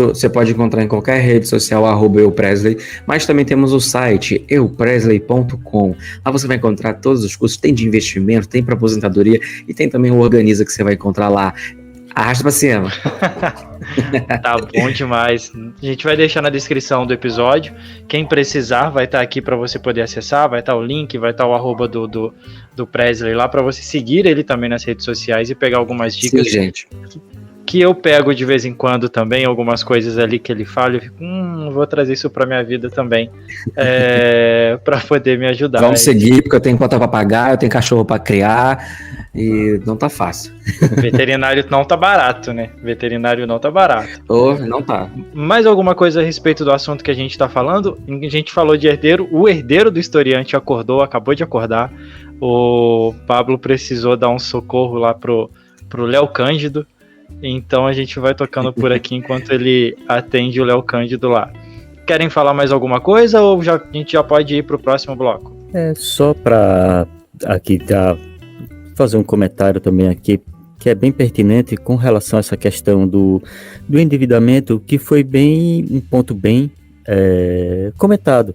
Você pode encontrar em qualquer rede social, @eupresley, mas também temos o site eupresley.com. Lá você vai encontrar todos os cursos, tem de investimento, tem para aposentadoria e tem também o Organiza que você vai encontrar lá. Arrasta pra cima. Tá bom demais. A gente vai deixar na descrição do episódio. Quem precisar vai estar aqui para você poder acessar. Vai estar o link, vai estar o @ do Presley lá para você seguir ele também nas redes sociais e pegar algumas dicas. Sim, gente. Que eu pego de vez em quando também, algumas coisas ali que ele fala, eu fico, vou trazer isso pra minha vida também, pra poder me ajudar. Vamos seguir, porque eu tenho conta pra pagar, eu tenho cachorro pra criar, e não tá fácil. Veterinário não tá barato, né? Veterinário não tá barato. Não tá. Mais alguma coisa a respeito do assunto que a gente tá falando? A gente falou de herdeiro, o herdeiro do historiante acabou de acordar, o Pablo precisou dar um socorro lá pro Léo Cândido, então a gente vai tocando por aqui enquanto ele atende o Léo Cândido lá. Querem falar mais alguma coisa ou a gente já pode ir pro próximo bloco? Só para aqui fazer um comentário também aqui, que é bem pertinente com relação a essa questão do endividamento, que foi um ponto bem comentado.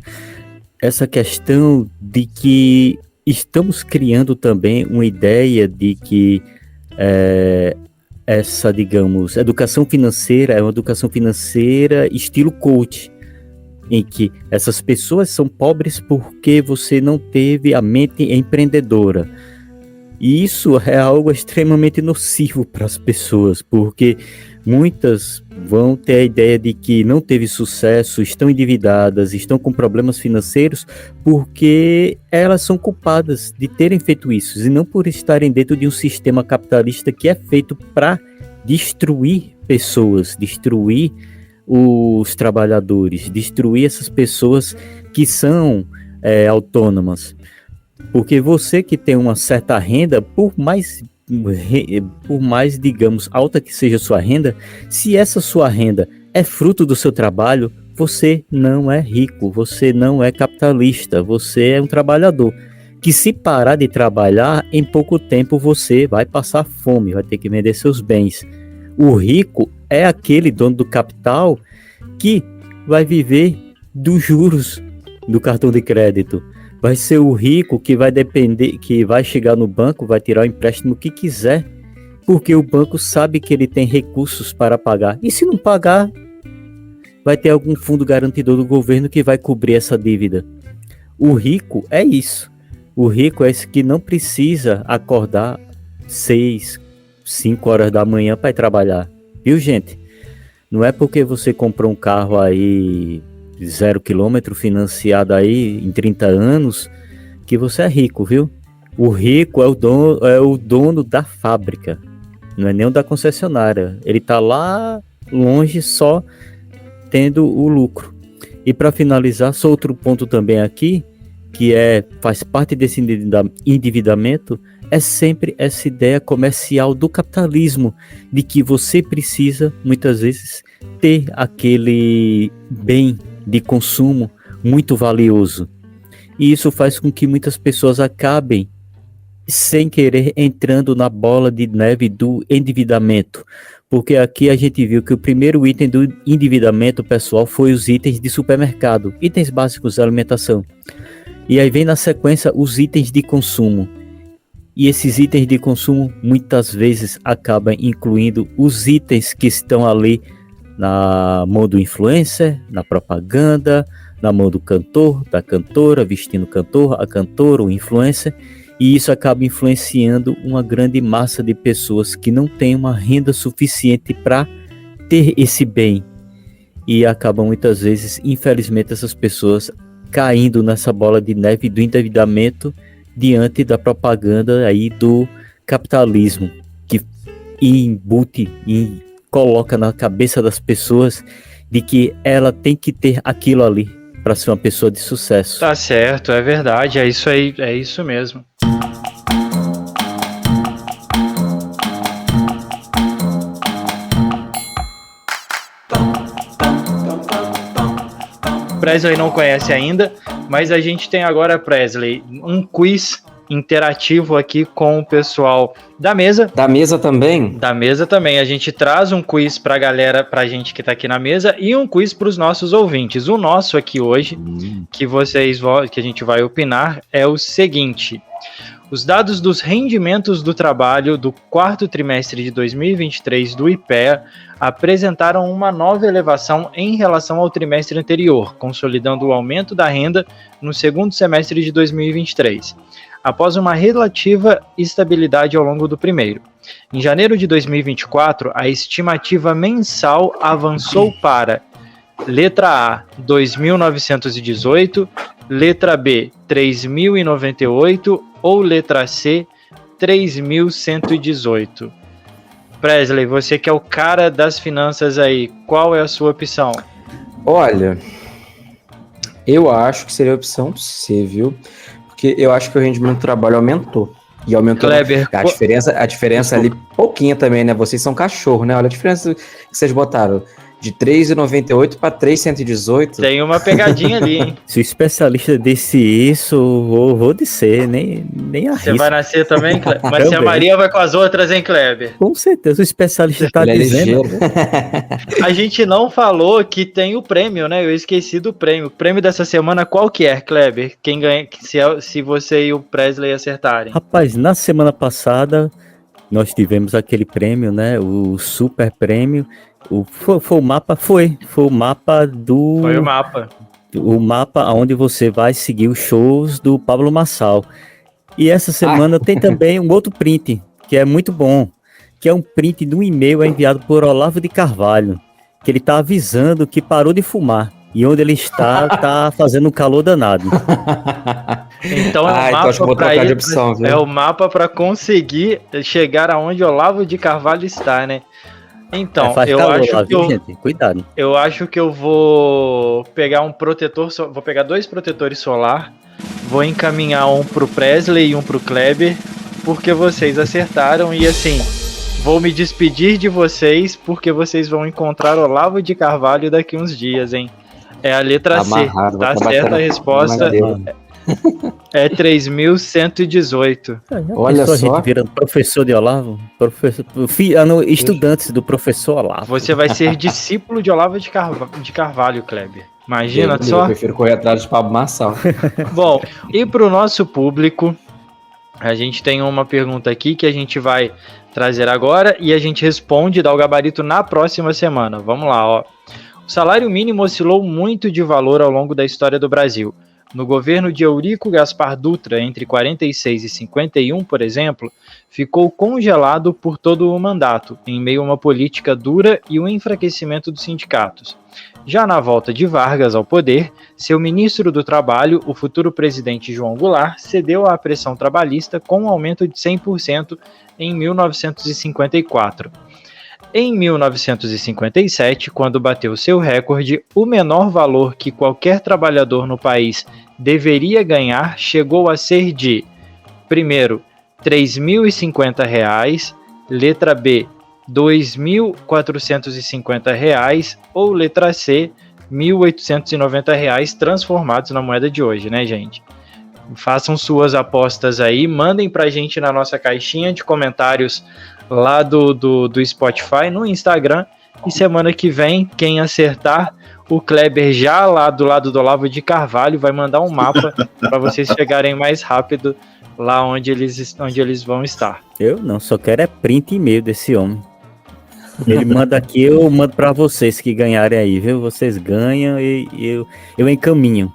Essa questão de que estamos criando também uma ideia de que essa, digamos, educação financeira é uma educação financeira estilo coach, em que essas pessoas são pobres porque você não teve a mente empreendedora. E isso é algo extremamente nocivo para as pessoas, porque muitas vão ter a ideia de que não teve sucesso, estão endividadas, estão com problemas financeiros, porque elas são culpadas de terem feito isso, e não por estarem dentro de um sistema capitalista que é feito para destruir pessoas, destruir os trabalhadores, destruir essas pessoas que são autônomas. Porque você que tem uma certa renda, por mais, digamos, alta que seja a sua renda, se essa sua renda é fruto do seu trabalho, você não é rico, você não é capitalista, você é um trabalhador. Que se parar de trabalhar, em pouco tempo você vai passar fome, vai ter que vender seus bens. O rico é aquele dono do capital que vai viver dos juros do cartão de crédito. Vai ser o rico que vai depender, que vai chegar no banco, vai tirar o empréstimo que quiser, porque o banco sabe que ele tem recursos para pagar. E se não pagar, vai ter algum fundo garantidor do governo que vai cobrir essa dívida. O rico é isso. O rico é esse que não precisa acordar 6, 5 horas da manhã para ir trabalhar. Viu, gente? Não é porque você comprou um carro aí 0 km financiado aí em 30 anos que você é rico, viu? O rico é o dono da fábrica, não é nem o da concessionária. Ele tá lá longe só tendo o lucro. E para finalizar, só outro ponto também aqui, que faz parte desse endividamento, é sempre essa ideia comercial do capitalismo, de que você precisa, muitas vezes, ter aquele bem de consumo muito valioso. E isso faz com que muitas pessoas acabem, sem querer, entrando na bola de neve do endividamento. Porque aqui a gente viu que o primeiro item do endividamento, pessoal, foi os itens de supermercado, itens básicos de alimentação. E aí vem na sequência os itens de consumo. E esses itens de consumo muitas vezes acabam incluindo os itens que estão ali na mão do influencer, na propaganda, na mão do cantor, da cantora, vestindo o cantor, a cantora, o influencer. E isso acaba influenciando uma grande massa de pessoas que não tem uma renda suficiente para ter esse bem. E acabam muitas vezes, infelizmente, essas pessoas caindo nessa bola de neve do endividamento diante da propaganda aí do capitalismo, que embute e coloca na cabeça das pessoas de que ela tem que ter aquilo ali para ser uma pessoa de sucesso. Tá certo, é verdade, é isso aí, é isso mesmo. Presley não conhece ainda, mas a gente tem agora, Presley, um quiz interativo aqui com o pessoal da mesa. Da mesa também? Da mesa também. A gente traz um quiz pra galera, pra gente que tá aqui na mesa, e um quiz pros nossos ouvintes. O nosso aqui hoje, que a gente vai opinar, é o seguinte: os dados dos rendimentos do trabalho do quarto trimestre de 2023 do IPEA apresentaram uma nova elevação em relação ao trimestre anterior, consolidando o aumento da renda no segundo semestre de 2023, após uma relativa estabilidade ao longo do primeiro. Em janeiro de 2024, a estimativa mensal avançou para letra A, 2.918, letra B, 3.098 ou letra C, 3.118. Presley, você que é o cara das finanças aí, qual é a sua opção? Olha, eu acho que seria a opção C, viu? Porque eu acho que o rendimento do trabalho aumentou. E aumentou Kleber, a diferença ali, pouquinha também, né? Vocês são cachorro, né? Olha a diferença que vocês botaram. De 3,98 para 3,118. Tem uma pegadinha ali, hein? Se o especialista disse isso, vou dizer, nem arrisco. Você vai nascer também, Kleber? Mas também. se a Maria vai com as outras, hein, Kleber? Com certeza, o especialista está dizendo. A gente não falou que tem o prêmio, né? Eu esqueci do prêmio. O prêmio dessa semana qual que é, Kleber? Quem ganha, se você e o Presley acertarem? Rapaz, na semana passada nós tivemos aquele prêmio, né? O super prêmio. Foi o mapa do... Foi o mapa. O mapa onde você vai seguir os shows do Pablo Marçal. E essa semana tem também um outro print, que é muito bom, que é um print de um e-mail enviado por Olavo de Carvalho, que ele tá avisando que parou de fumar. E onde ele está, tá fazendo um calor danado. Então é o mapa para conseguir chegar aonde Olavo de Carvalho está, né? Então, gente? Cuidado. Eu acho que eu vou pegar um protetor, vou pegar 2 protetores solar, vou encaminhar um pro Presley e um pro Kleber, porque vocês acertaram e assim, vou me despedir de vocês porque vocês vão encontrar Olavo de Carvalho daqui uns dias, hein? É a letra Amarrado, C, tá certa a resposta. É 3.118. Olha só. A gente virando professor de Olavo, estudantes do professor Olavo. Você vai ser discípulo de Olavo de Carvalho, Kleber. Imagina só. Eu prefiro correr atrás de Pablo Marçal. Bom, e para o nosso público, a gente tem uma pergunta aqui que a gente vai trazer agora e a gente responde, dá o gabarito na próxima semana. Vamos lá, ó. O salário mínimo oscilou muito de valor ao longo da história do Brasil. No governo de Eurico Gaspar Dutra, entre 46 e 51, por exemplo, ficou congelado por todo o mandato, em meio a uma política dura e um enfraquecimento dos sindicatos. Já na volta de Vargas ao poder, seu ministro do Trabalho, o futuro presidente João Goulart, cedeu à pressão trabalhista com um aumento de 100% em 1954. Em 1957, quando bateu seu recorde, o menor valor que qualquer trabalhador no país deveria ganhar chegou a ser de, primeiro, R$ 3.050, letra B, R$ 2.450 ou letra C, R$ 1.890 transformados na moeda de hoje, né, gente? Façam suas apostas aí, mandem pra gente na nossa caixinha de comentários lá do Spotify, no Instagram, e semana que vem, quem acertar, o Kleber já lá do lado do Olavo de Carvalho vai mandar um mapa para vocês chegarem mais rápido lá onde eles vão estar. Eu não, só quero é print e e-mail desse homem. Ele manda aqui, eu mando para vocês que ganharem aí, viu? Vocês ganham e eu encaminho.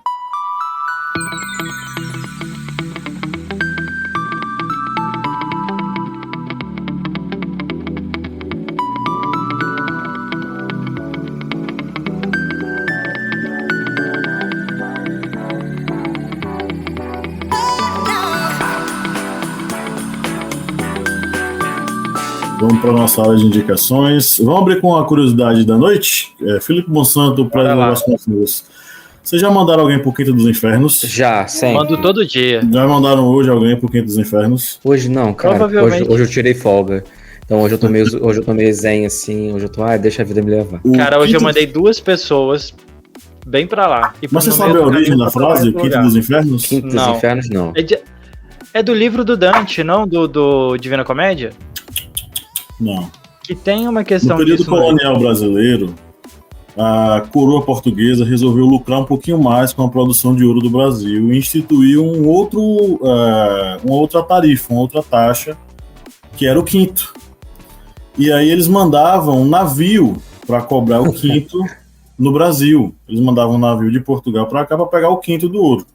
Vamos para a nossa área de indicações. Vamos abrir com a curiosidade da noite. Felipe Monsanto, para Vasconcelos. Vocês já mandaram alguém pro Quinto dos Infernos? Já, sempre. Mando todo dia. Já mandaram hoje alguém pro Quinto dos Infernos? Hoje não, cara. Hoje eu tirei folga. Então hoje eu tô meio zen, assim. Hoje eu tô, deixa a vida me levar. Cara, hoje eu mandei 2 pessoas bem pra lá. Mas você sabe a origem da frase, Quinto dos Infernos? Quinto dos Infernos, não. É do livro do Dante, não? Do Divina Comédia? Não. Que tem uma questão no período colonial brasileiro, a coroa portuguesa resolveu lucrar um pouquinho mais com a produção de ouro do Brasil e instituiu uma outra tarifa, uma outra taxa, que era o quinto. E aí eles mandavam um navio para cobrar o quinto no Brasil. Eles mandavam um navio de Portugal para cá para pegar o quinto do ouro.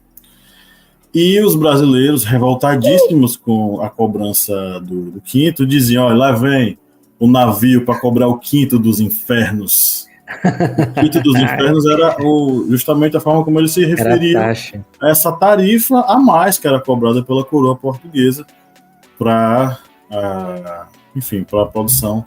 E os brasileiros, revoltadíssimos com a cobrança do quinto, diziam: olha, lá vem o navio para cobrar o quinto dos infernos. O quinto dos infernos era justamente a forma como eles se referiam a essa tarifa a mais que era cobrada pela coroa portuguesa para a produção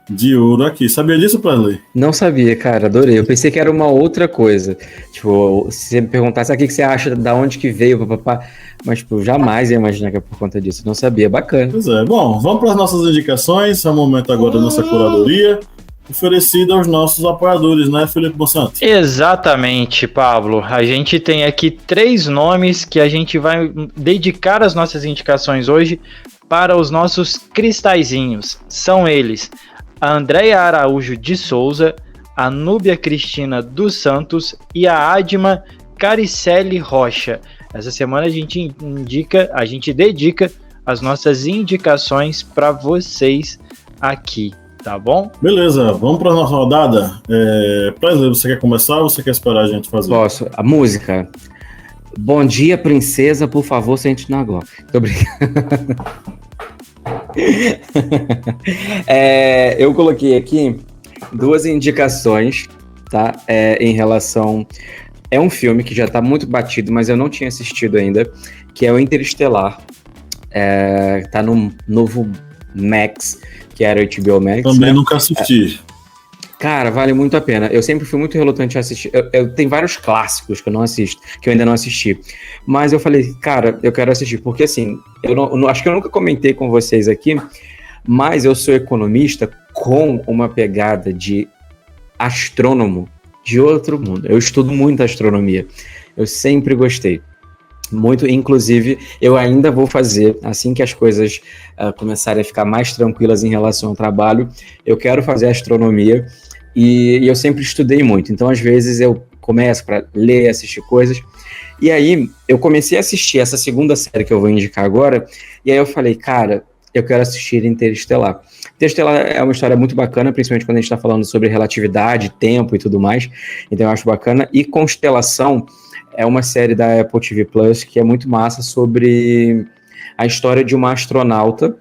de ouro aqui. Sabia disso, Presley? Não sabia, cara, adorei. Eu pensei que era uma outra coisa. Tipo, se você me perguntasse o que você acha, da onde que veio, papapá, mas tipo, jamais ia imaginar que é por conta disso. Não sabia, bacana. Pois é. Bom, vamos para as nossas indicações. É o momento agora da nossa curadoria, oferecida aos nossos apoiadores, né, Felipe Monsanto? Exatamente, Pablo. A gente tem aqui 3 nomes que a gente vai dedicar as nossas indicações hoje para os nossos cristalzinhos. São eles: a Andréia Araújo de Souza, a Núbia Cristina dos Santos e a Adma Caricelli Rocha. Essa semana a gente dedica as nossas indicações para vocês aqui, tá bom? Beleza, vamos para a nossa rodada. Presley, você quer começar ou você quer esperar a gente fazer? Posso. A música. Bom dia, princesa, por favor, sente na glosa. Muito obrigado. Eu coloquei aqui 2 indicações, tá? Em relação... É um filme que já tá muito batido, mas eu não tinha assistido ainda, que é o Interestelar. Tá no novo Max, que era o HBO Max. Também nunca assisti. Cara, vale muito a pena. Eu sempre fui muito relutante a assistir. Eu tenho vários clássicos que eu não assisto, que eu ainda não assisti. Mas eu falei, cara, eu quero assistir. Porque assim, eu acho que eu nunca comentei com vocês aqui, mas eu sou economista com uma pegada de astrônomo de outro mundo. Eu estudo muito astronomia. Eu sempre gostei. Muito, inclusive, eu ainda vou fazer, assim que as coisas começarem a ficar mais tranquilas em relação ao trabalho, eu quero fazer astronomia e eu sempre estudei muito. Então, às vezes, eu começo para ler, assistir coisas. E aí, eu comecei a assistir essa segunda série que eu vou indicar agora, e aí eu falei, cara, eu quero assistir Interestelar. Interestelar é uma história muito bacana, principalmente quando a gente está falando sobre relatividade, tempo e tudo mais, então eu acho bacana. E Constelação é uma série da Apple TV Plus que é muito massa sobre a história de uma astronauta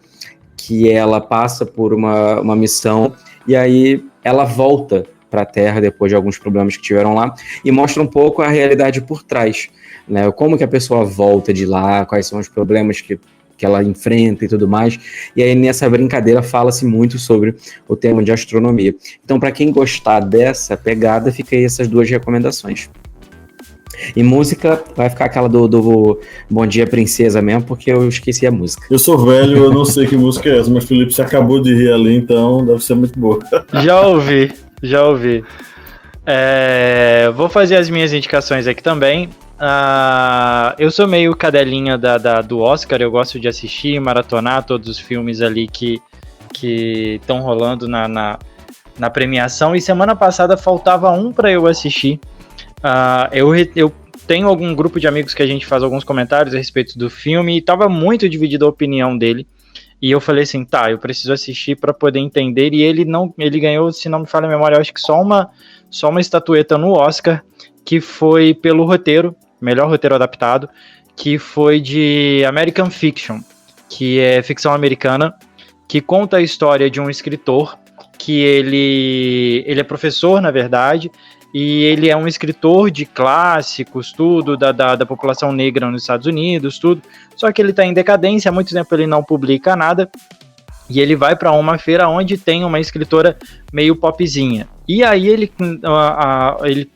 que ela passa por uma missão e aí ela volta para a Terra depois de alguns problemas que tiveram lá e mostra um pouco a realidade por trás, né? Como que a pessoa volta de lá, quais são os problemas que ela enfrenta e tudo mais. E aí nessa brincadeira fala-se muito sobre o tema de astronomia. Então, para quem gostar dessa pegada, fica aí essas duas recomendações. E música, vai ficar aquela do Bom Dia Princesa mesmo, porque eu esqueci a música. Eu sou velho, eu não sei que música é essa, mas Felipe, você acabou de rir ali, então deve ser muito boa. Já ouvi. Vou fazer as minhas indicações aqui também. Eu sou meio cadelinha do Oscar, eu gosto de assistir e maratonar todos os filmes ali que estão rolando na premiação, e semana passada faltava um para eu assistir. Eu tenho algum grupo de amigos que a gente faz alguns comentários a respeito do filme e estava muito dividida a opinião dele, e eu falei assim, eu preciso assistir para poder entender, e ele ganhou, se não me falha a memória, eu acho que só uma estatueta no Oscar, que foi pelo roteiro, melhor roteiro adaptado, que foi de American Fiction, que é ficção americana, que conta a história de um escritor, que ele é professor, na verdade, e ele é um escritor de clássicos, tudo, da população negra nos Estados Unidos, tudo, só que ele está em decadência, há muito tempo ele não publica nada, e ele vai para uma feira onde tem uma escritora meio popzinha, e aí ele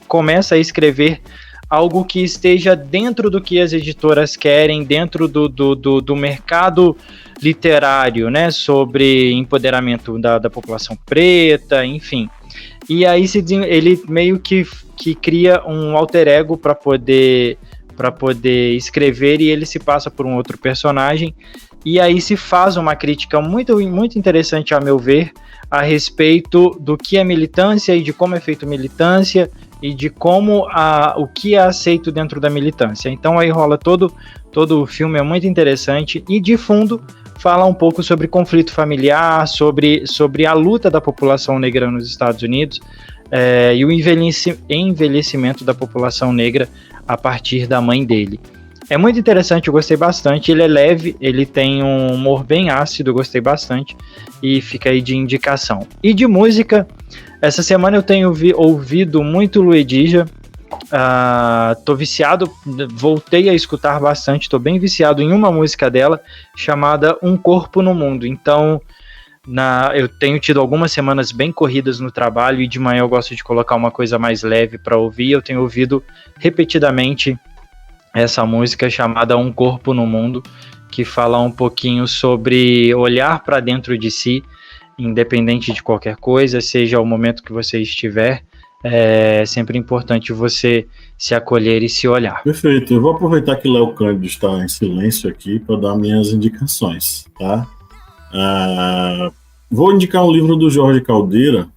começa a escrever algo que esteja dentro do que as editoras querem, dentro do mercado literário, né, sobre empoderamento da população preta, enfim. E aí ele meio que cria um alter ego para poder escrever, e ele se passa por um outro personagem, e aí se faz uma crítica muito, muito interessante, a meu ver, a respeito do que é militância e de como é feito militância e de como o que é aceito dentro da militância. Então aí rola todo o filme, é muito interessante, e de fundo fala um pouco sobre conflito familiar, sobre a luta da população negra nos Estados Unidos, e o envelhecimento da população negra a partir da mãe dele. É muito interessante, eu gostei bastante, ele é leve, ele tem um humor bem ácido, eu gostei bastante, e fica aí de indicação. E de música, essa semana eu tenho ouvido muito Luedija, tô viciado, voltei a escutar bastante, tô bem viciado em uma música dela, chamada Um Corpo no Mundo. Então, eu tenho tido algumas semanas bem corridas no trabalho, e de manhã eu gosto de colocar uma coisa mais leve para ouvir. Eu tenho ouvido repetidamente essa música chamada Um Corpo no Mundo, que fala um pouquinho sobre olhar para dentro de si, independente de qualquer coisa, seja o momento que você estiver. É sempre importante você se acolher e se olhar. Perfeito. Eu vou aproveitar que Léo Cândido está em silêncio aqui para dar minhas indicações, tá? Vou indicar um livro do Jorge Caldeira,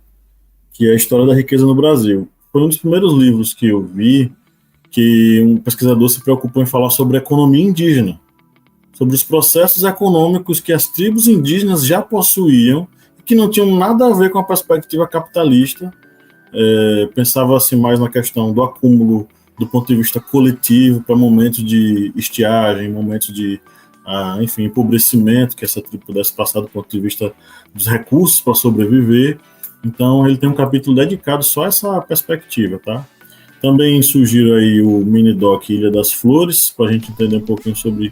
que é A História da Riqueza no Brasil. Foi um dos primeiros livros que eu vi que um pesquisador se preocupou em falar sobre a economia indígena, sobre os processos econômicos que as tribos indígenas já possuíam e que não tinham nada a ver com a perspectiva capitalista. Pensava-se mais na questão do acúmulo do ponto de vista coletivo para momentos de estiagem, momentos de empobrecimento, que essa tribo pudesse passar do ponto de vista dos recursos para sobreviver. Então ele tem um capítulo dedicado só a essa perspectiva, tá? Também sugiro aí o mini-doc Ilha das Flores, para a gente entender um pouquinho sobre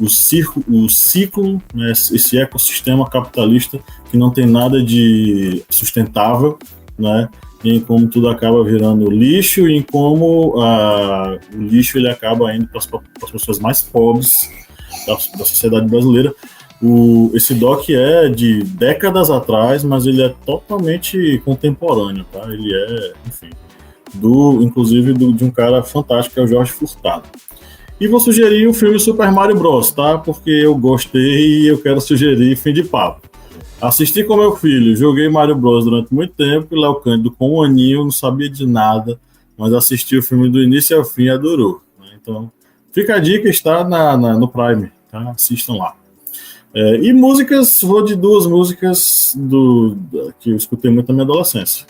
o ciclo, né, esse ecossistema capitalista que não tem nada de sustentável, né, em como tudo acaba virando lixo, e em como o lixo ele acaba indo para as pessoas mais pobres da sociedade brasileira. Esse doc é de décadas atrás, mas ele é totalmente contemporâneo, tá? Ele é, enfim, inclusive de um cara fantástico, que é o Jorge Furtado. E vou sugerir o filme Super Mario Bros, tá? Porque eu gostei e eu quero sugerir fim de papo. Assisti com meu filho, joguei Mario Bros durante muito tempo, e Léo Cândido com um aninho, não sabia de nada, mas assisti o filme do início ao fim e adorou, né? Então, fica a dica, está no Prime, tá? Assistam lá. E músicas, vou de 2 músicas que eu escutei muito na minha adolescência.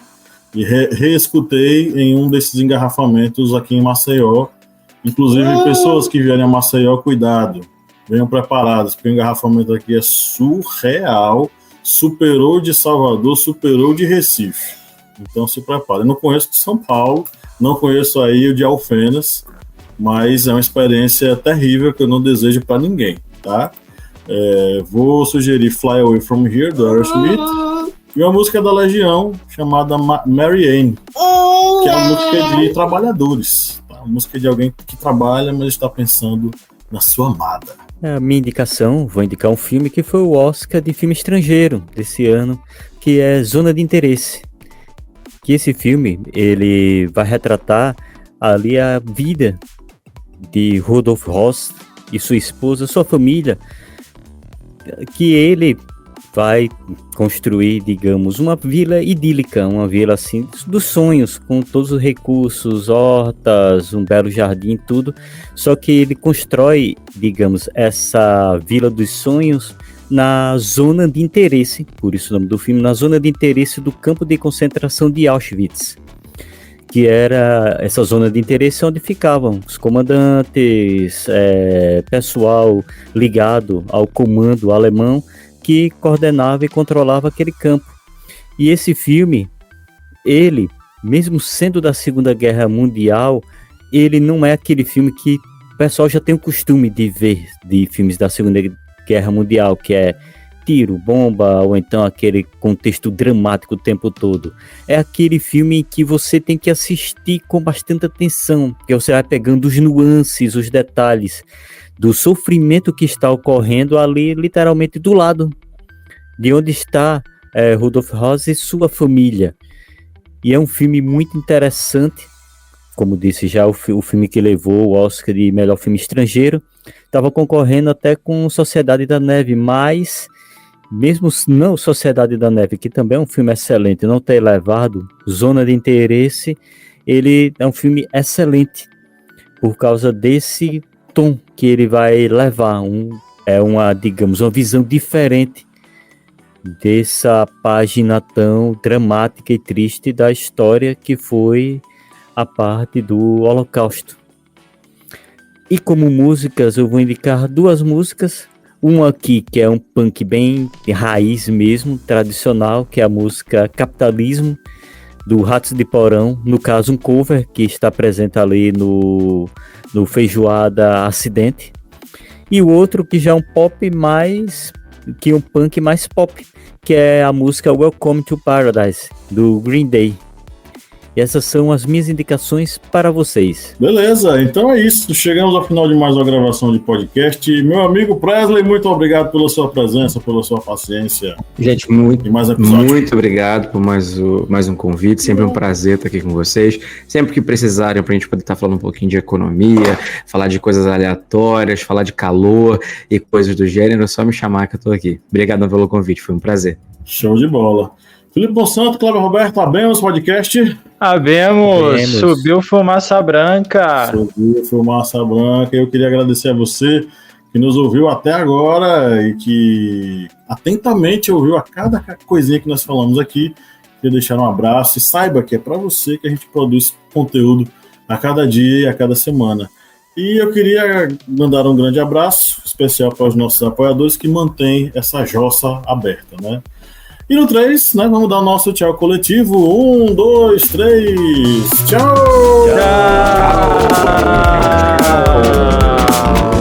E reescutei em um desses engarrafamentos aqui em Maceió. Inclusive, pessoas que vierem a Maceió, cuidado, venham preparadas, porque o engarrafamento aqui é surreal, superou de Salvador, superou de Recife. Então se preparem. Eu não conheço de São Paulo, não conheço aí o de Alfenas, mas é uma experiência terrível que eu não desejo para ninguém, tá? Vou sugerir Fly Away From Here, do Aerosmith, e uma música da Legião chamada Mary Ann, que é uma música de trabalhadores, tá? Uma música de alguém que trabalha, mas está pensando na sua amada. A minha indicação, vou indicar um filme que foi o Oscar de filme estrangeiro desse ano, que é Zona de Interesse. Que esse filme, ele vai retratar ali a vida de Rudolf Höss e sua esposa, sua família, que ele vai construir, digamos, uma vila idílica, uma vila assim dos sonhos, com todos os recursos, hortas, um belo jardim, tudo. Só que ele constrói, digamos, essa vila dos sonhos na zona de interesse, por isso o nome do filme, na zona de interesse do campo de concentração de Auschwitz, que era essa zona de interesse onde ficavam os comandantes, pessoal ligado ao comando alemão que coordenava e controlava aquele campo. E esse filme, ele, mesmo sendo da Segunda Guerra Mundial, ele não é aquele filme que o pessoal já tem o costume de ver de filmes da Segunda Guerra Mundial, que é tiro, bomba, ou então aquele contexto dramático o tempo todo. É aquele filme que você tem que assistir com bastante atenção, porque você vai pegando os nuances, os detalhes do sofrimento que está ocorrendo ali, literalmente do lado de onde está Rudolf Höss e sua família. E é um filme muito interessante, como disse já, o filme que levou o Oscar de melhor filme estrangeiro, estava concorrendo até com Sociedade da Neve, mas mesmo não Sociedade da Neve, que também é um filme excelente, não ter levado Zona de Interesse, ele é um filme excelente por causa desse tom que ele vai levar, digamos, uma visão diferente dessa página tão dramática e triste da história que foi a parte do Holocausto. E como músicas, eu vou indicar 2 músicas. Uma aqui que é um punk bem raiz mesmo, tradicional, que é a música Capitalismo, do Ratos de Porão. No caso, um cover que está presente ali no Feijoada Acidente. E o outro que já é um pop mais... que um punk mais pop, que é a música Welcome to Paradise, do Green Day. E essas são as minhas indicações para vocês. Beleza, então é isso. Chegamos ao final de mais uma gravação de podcast. Meu amigo Presley, muito obrigado pela sua presença, pela sua paciência. Gente, muito obrigado por mais um convite. Sempre um prazer estar aqui com vocês. Sempre que precisarem, para a gente poder estar falando um pouquinho de economia, falar de coisas aleatórias, falar de calor e coisas do gênero, é só me chamar que eu estou aqui. Obrigado pelo convite, foi um prazer. Show de bola. Felipe Monsanto, Cláudio Roberto, abemos podcast? Abemos, subiu fumaça branca. Subiu fumaça branca. Eu queria agradecer a você que nos ouviu até agora e que atentamente ouviu a cada coisinha que nós falamos aqui. Queria deixar um abraço e saiba que é para você que a gente produz conteúdo a cada dia e a cada semana. E eu queria mandar um grande abraço especial para os nossos apoiadores que mantêm essa jossa aberta, né? E no 3, né, vamos dar o nosso tchau coletivo. 1, 2, 3. Tchau! Tchau!